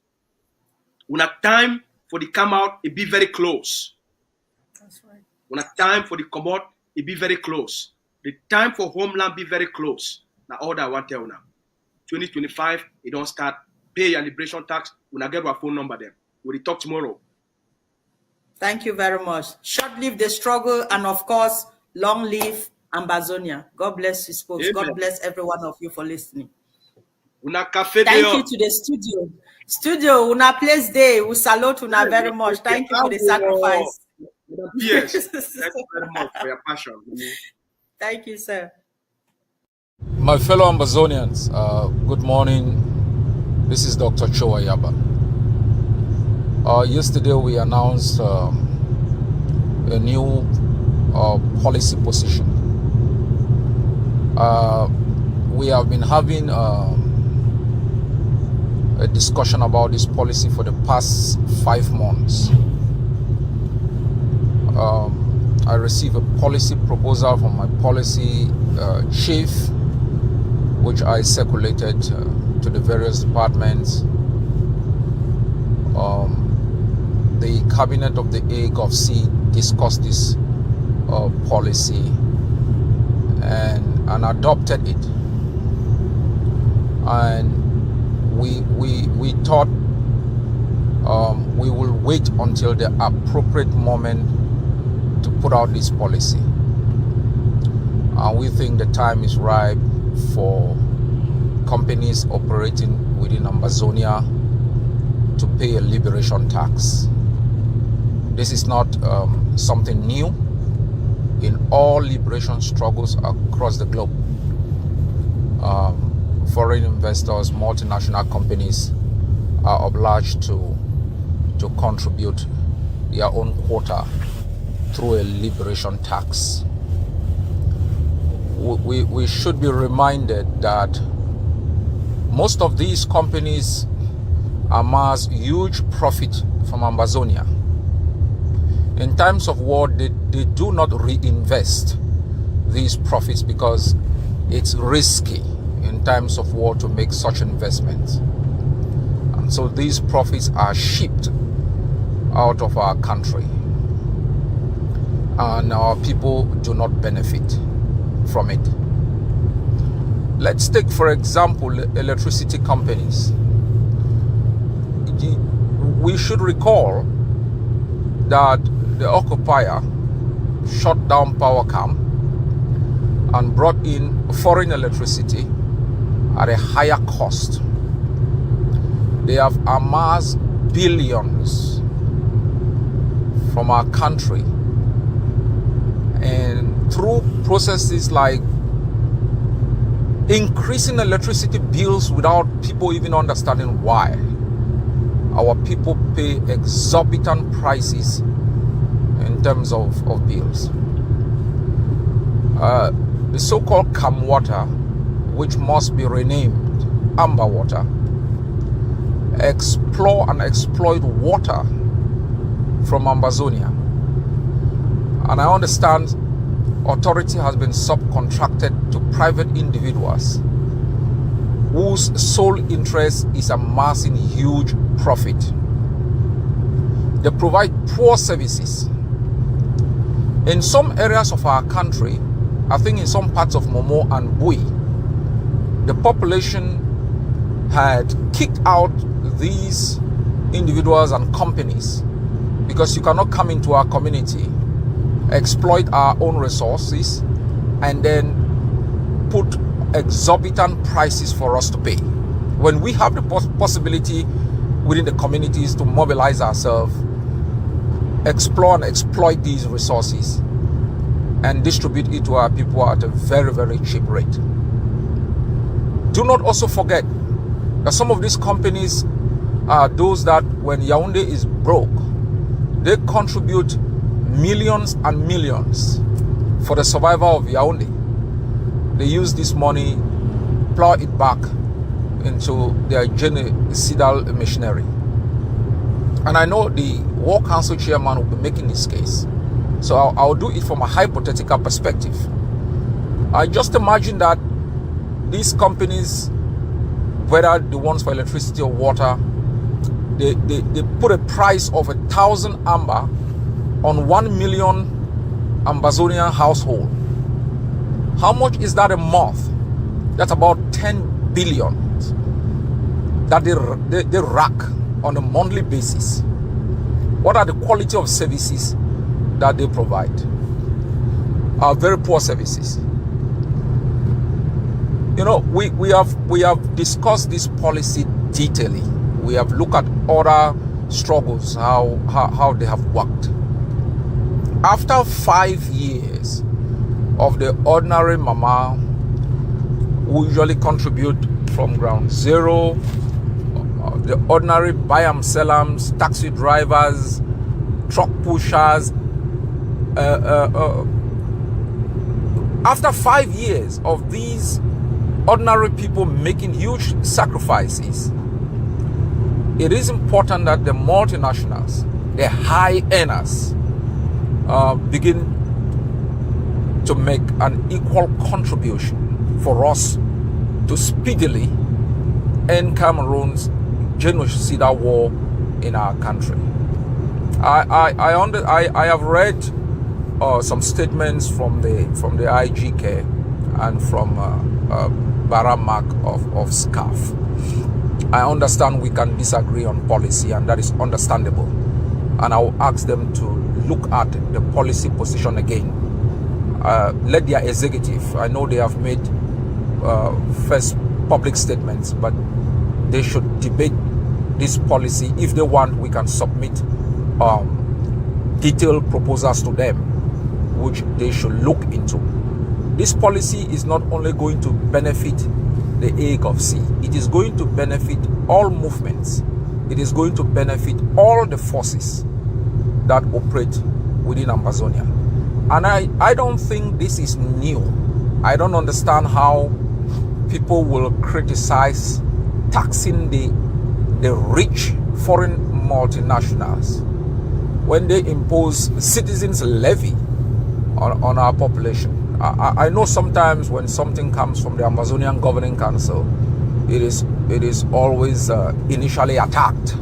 When a time for the come out, it be very close. That's right. When a time for the come out, it be very close. The time for homeland be very close. Now all that I want to tell now. 2025, it don't start. Pay your liberation tax. When I get our phone number then. We'll talk tomorrow. Thank you very much. Short live the struggle, and of course, long live Ambazonia. God bless you, folks. God bless every one of you for listening. Thank you to the studio. Studio, una place day. We salute una very much. Thank you for the sacrifice. Yes. Thank you very much for your passion. Thank you, sir. My fellow Ambazonians, good morning. This is Dr. Choa Yaba. Yesterday we announced a new policy position. We have been having a discussion about this policy for the past 5 months. I received a policy proposal from my policy chief, which I circulated to the various departments. The cabinet of the AGOVC discussed this policy and adopted it. And we thought we will wait until the appropriate moment to put out this policy. And we think the time is ripe for companies operating within Ambazonia to pay a liberation tax. This is not something new. In all liberation struggles across the globe, foreign investors, multinational companies are obliged to contribute their own quota through a liberation tax. We should be reminded that most of these companies amass huge profit from Ambazonia. In times of war, they do not reinvest these profits because it's risky in times of war to make such investments. And so these profits are shipped out of our country, and our people do not benefit from it. Let's take, for example, electricity companies. We should recall that the occupier shut down Powercam and brought in foreign electricity at a higher cost. They have amassed billions from our country, and through processes like increasing electricity bills without people even understanding why, our people pay exorbitant prices in terms of bills. The so-called Cam water, which must be renamed Amber water, explore and exploit water from Ambazonia. And I understand authority has been subcontracted to private individuals whose sole interest is amassing huge profit. They provide poor services. In some areas of our country, I think in some parts of Momo and Bui, the population had kicked out these individuals and companies because you cannot come into our community, exploit our own resources, and then put exorbitant prices for us to pay, when we have the possibility within the communities to mobilize ourselves, explore and exploit these resources, and distribute it to our people at a very, very cheap rate. Do not also forget that some of these companies are those that when Yaoundé is broke, they contribute millions and millions for the survival of Yaoundé. They use this money, plow it back into their genocidal machinery. And I know the War Council chairman will be making this case, so I'll do it from a hypothetical perspective. I just imagine that these companies, whether the ones for electricity or water, they put a price of 1,000 amber on 1 million Ambazonian household. How much is that a month? That's about 10 billion that they rack on a monthly basis. What are the quality of services that they provide? Are very poor services. You know, we have discussed this policy detailedly. We have looked at other struggles, how they have worked. After 5 years of the ordinary mama who usually contribute from ground zero, the ordinary bayam sellers, taxi drivers, truck pushers, after 5 years of these ordinary people making huge sacrifices, it is important that the multinationals, the high earners, begin to make an equal contribution for us to speedily end Cameroon's genocidal war in our country. I have read some statements from the IGK and from Baramak of SCAF. I understand we can disagree on policy, and that is understandable. And I will ask them to look at the policy position again. Let their executive, I know they have made first public statements, but they should debate this policy. If they want, we can submit detailed proposals to them, which they should look into. This policy is not only going to benefit the Agov Sea. It is going to benefit all movements. It is going to benefit all the forces that operate within Amazonia. And I don't think this is new. I don't understand how people will criticize taxing the rich foreign multinationals when they impose citizens levy on our population. I know sometimes when something comes from the Amazonian Governing Council, it is always initially attacked.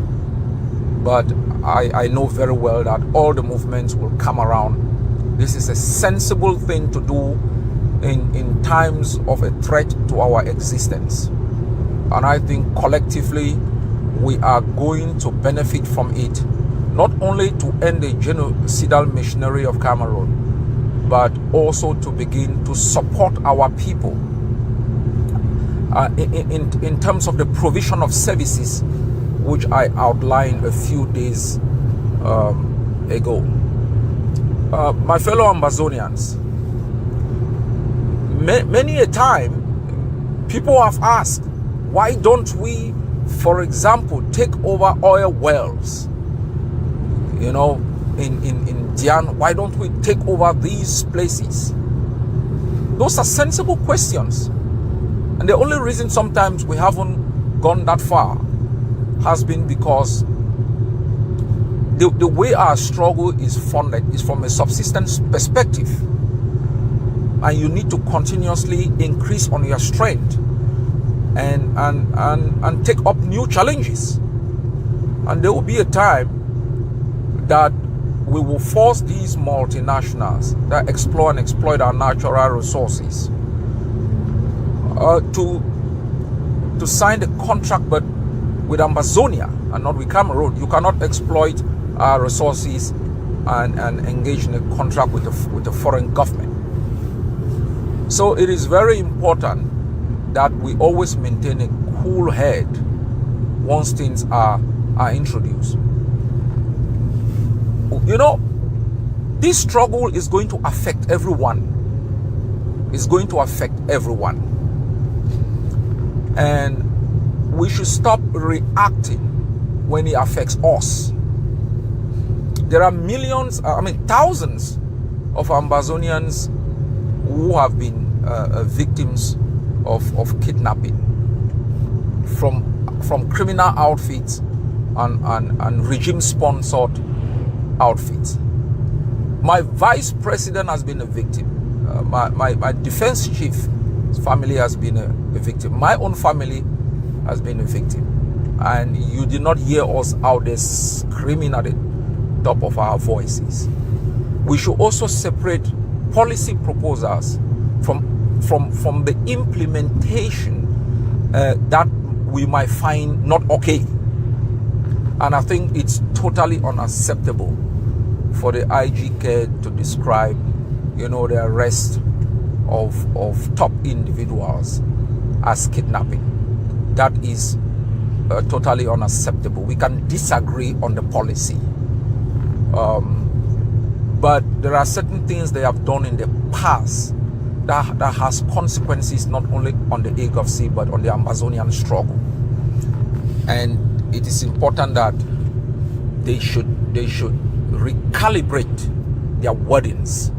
But I know very well that all the movements will come around. This is a sensible thing to do in times of a threat to our existence. And I think collectively we are going to benefit from it, not only to end the genocidal machinery of Cameroon, but also to begin to support our people in terms of the provision of services, which I outlined a few days ago. My fellow Amazonians, many a time people have asked, why don't we, for example, take over oil wells? You know, in Dian, why don't we take over these places? Those are sensible questions. And the only reason sometimes we haven't gone that far has been because the way our struggle is funded is from a subsistence perspective. And you need to continuously increase on your strength and take up new challenges. And there will be a time that we will force these multinationals that explore and exploit our natural resources to sign the contract, but with Amazonia and not with Cameroon. You cannot exploit our resources and engage in a contract with the foreign government. So it is very important that we always maintain a cool head once things are introduced. You know, this struggle is going to affect everyone. It's going to affect everyone. And we should stop reacting when it affects us. There are millions, thousands of Amazonians who have been victims of kidnapping from criminal outfits and regime-sponsored outfits. My vice president has been a victim. My defense chief's family has been a victim. My own family has been a victim. And you did not hear us out there screaming at the top of our voices. We should also separate policy proposals from the implementation that we might find not okay. And I think it's totally unacceptable for the IGK to describe, the arrest of top individuals as kidnapping. That is totally unacceptable. We can disagree on the policy. But there are certain things they have done in the past that has consequences not only on the Agov Sea but on the Amazonian struggle. And it is important that they should recalibrate their wordings,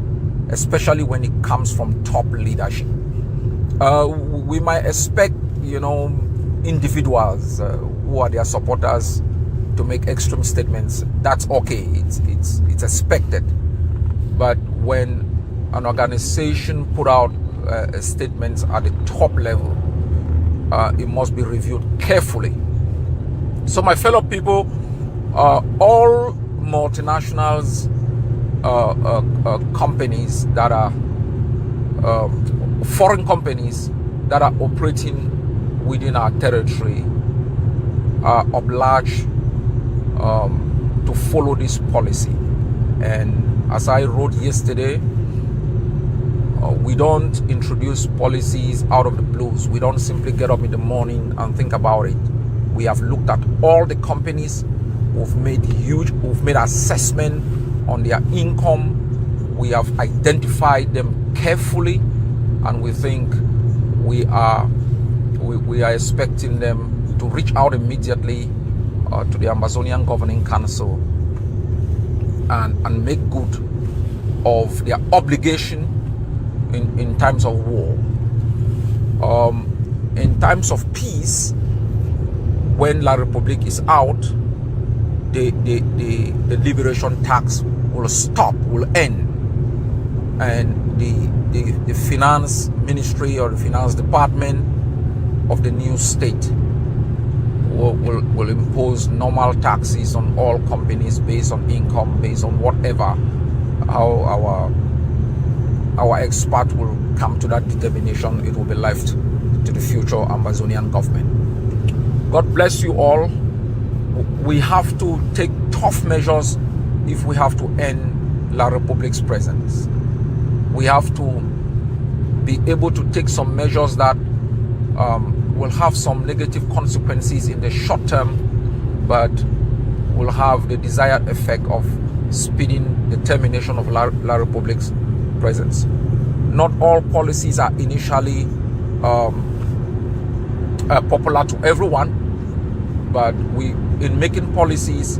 especially when it comes from top leadership. We might expect, individuals who are their supporters to make extreme statements. That's okay. It's expected. But when an organization put out statements at the top level, it must be reviewed carefully. So my fellow people, all multinationals, companies that are foreign companies that are operating within our territory are obliged to follow this policy. And as I wrote yesterday, we don't introduce policies out of the blues. We don't simply get up in the morning and think about it. We have looked at all the companies who've made assessment on their income. We have identified them carefully, and we think we are we are expecting them to reach out immediately to the Ambazonian Governing Council and make good of their obligation in times of war. In times of peace, when La Republique is out, the liberation tax will stop, will end, and the finance ministry or the finance department of the new state will impose normal taxes on all companies based on income, based on whatever. How our expert will come to that determination. It will be left to the future Ambazonian government. God bless you all. We have to take tough measures if we have to end La Republique's presence. We have to be able to take some measures that will have some negative consequences in the short term, but will have the desired effect of speeding the termination of La Republique's presence. Not all policies are initially popular to everyone, but in making policies,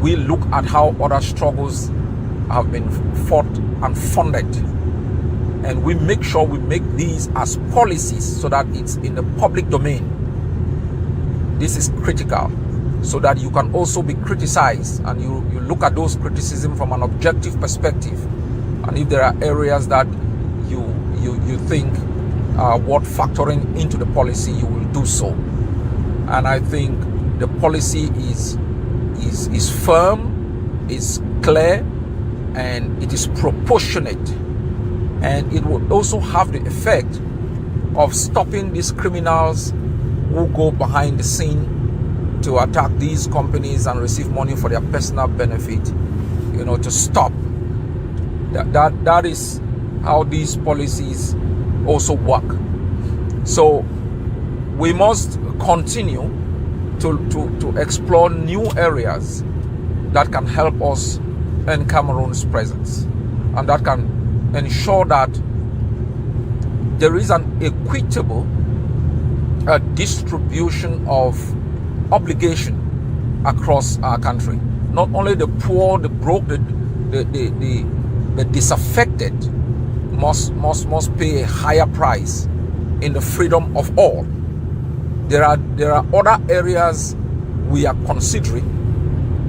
we look at how other struggles have been fought and funded, and we make sure we make these as policies so that it's in the public domain. This is critical, so that you can also be criticized, and you look at those criticisms from an objective perspective, and if there are areas that you think are worth factoring into the policy, you will do so. And I think the policy is firm, is clear, and it is proportionate, and it will also have the effect of stopping these criminals who go behind the scene to attack these companies and receive money for their personal benefit, to stop. That is how these policies also work. So we must continue to explore new areas that can help us end Cameroon's presence, and that can ensure that there is an equitable distribution of obligation across our country. Not only the poor, the broke, the disaffected must pay a higher price in the freedom of all. There are other areas we are considering.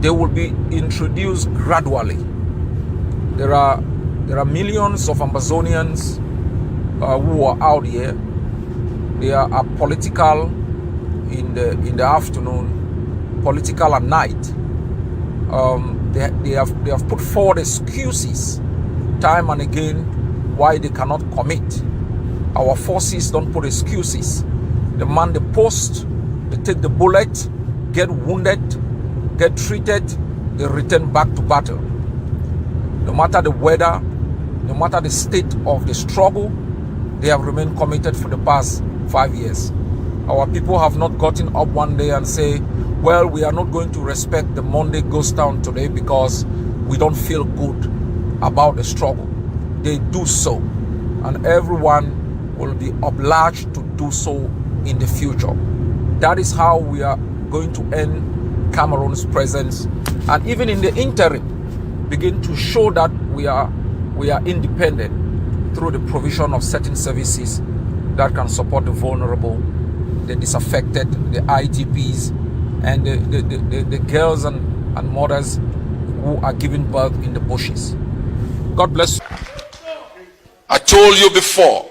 They will be introduced gradually. There are millions of Ambazonians who are out here. They are political in the afternoon, political at night. They have put forward excuses time and again why they cannot commit. Our forces don't put excuses. They man the post, they take the bullet, get wounded, get treated, they return back to battle. No matter the weather, no matter the state of the struggle, they have remained committed for the past 5 years. Our people have not gotten up one day and say, well, we are not going to respect the Monday ghost town today because we don't feel good about the struggle. They do so, and everyone will be obliged to do so in the future. That is how we are going to end Cameroon's presence, and even in the interim, begin to show that we are independent through the provision of certain services that can support the vulnerable, the disaffected, the IDPs, and the girls and mothers who are giving birth in the bushes. God bless you. I told you before,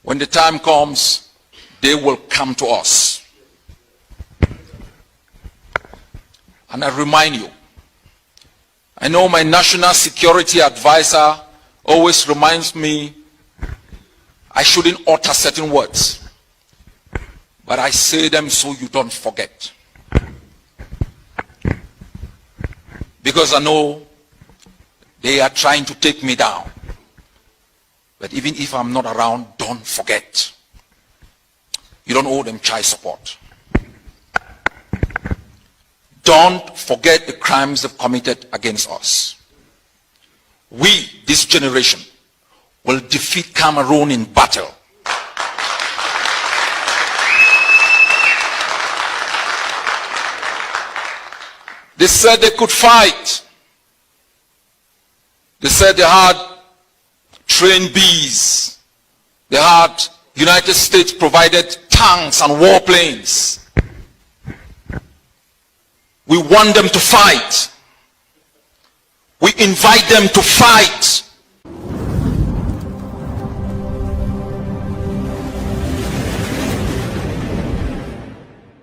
when the time comes, they will come to us. And I remind you, I know my national security advisor always reminds me I shouldn't utter certain words, but I say them so you don't forget. Because I know they are trying to take me down. But even if I'm not around, don't forget. You don't owe them child support. Don't forget the crimes they've committed against us. We, this generation, will defeat Cameroon in battle. They said they could fight. They said they had trained bees. They had United States provided tanks and warplanes. We want them to fight. We invite them to fight.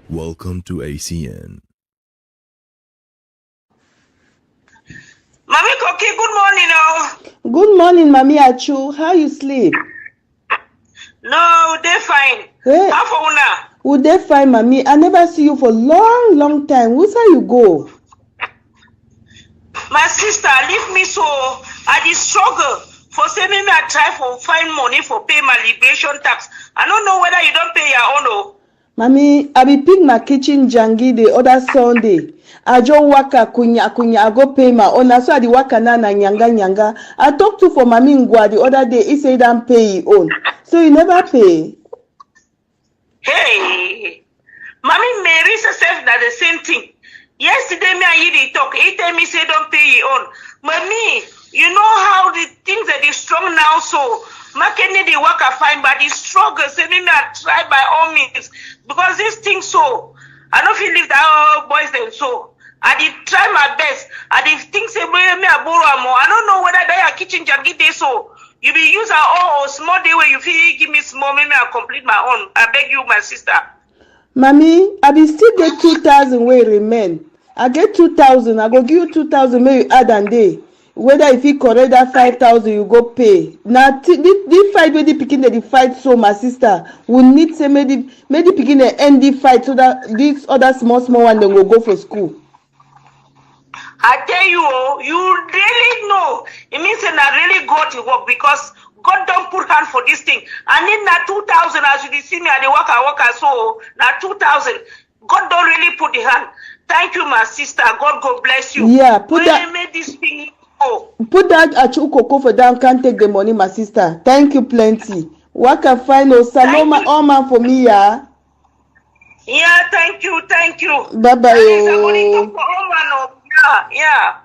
Welcome to ACN. Mami Koki, good morning. Oh. Good morning, Mami Achu. How you sleep? No, they fine. Hey. How for una? Would they find Mami? I never see you for long time. Who's how you go? My sister, leave me so. I did struggle for saying me I try for find money for pay my liberation tax. I don't know whether you don't pay your own. Oh. Mami, I be pick my kitchen jangi the other Sunday. I just waka kunya, I go pay my own. So I di waka na nyanga. I talked to for Mami Ngwa the other day. He said don't pay his own. So you never pay. Hey, Mami Mary herself that the same thing. Yesterday me and you talk. He tell me say don't pay your own. Mami, you know how the things that is strong now. So Makeni the work I find, but the struggle. Say me I try by all means because this thing so. I don't feel leave that boys them so. I did try my best. I did think say me I borrow more. I don't know whether they are kitchen jangi day so. You be use our small day where you feel give me small, maybe I complete my own. I beg you, my sister. Mami, I be still get 2,000 where remain. I get 2,000. I go give you 2,000. Maybe add and day. Whether if you correct that 5,000, you go pay. Now the fight where the picking the fight so my sister we need say maybe picking the end the fight so that these other small one then will go for school. I tell you, you really know. It means that I really got to work because God don't put hand for this thing. I need na 2,000 as you see me at the work so na 2,000. God don't really put the hand. Thank you, my sister. God bless you. Yeah, put that. Made this thing go. Put that Achu Koko for down. Can't take the money, my sister. Thank you plenty. What can find Saloma all man for me, yeah. Yeah, thank you. Bye bye. Yeah.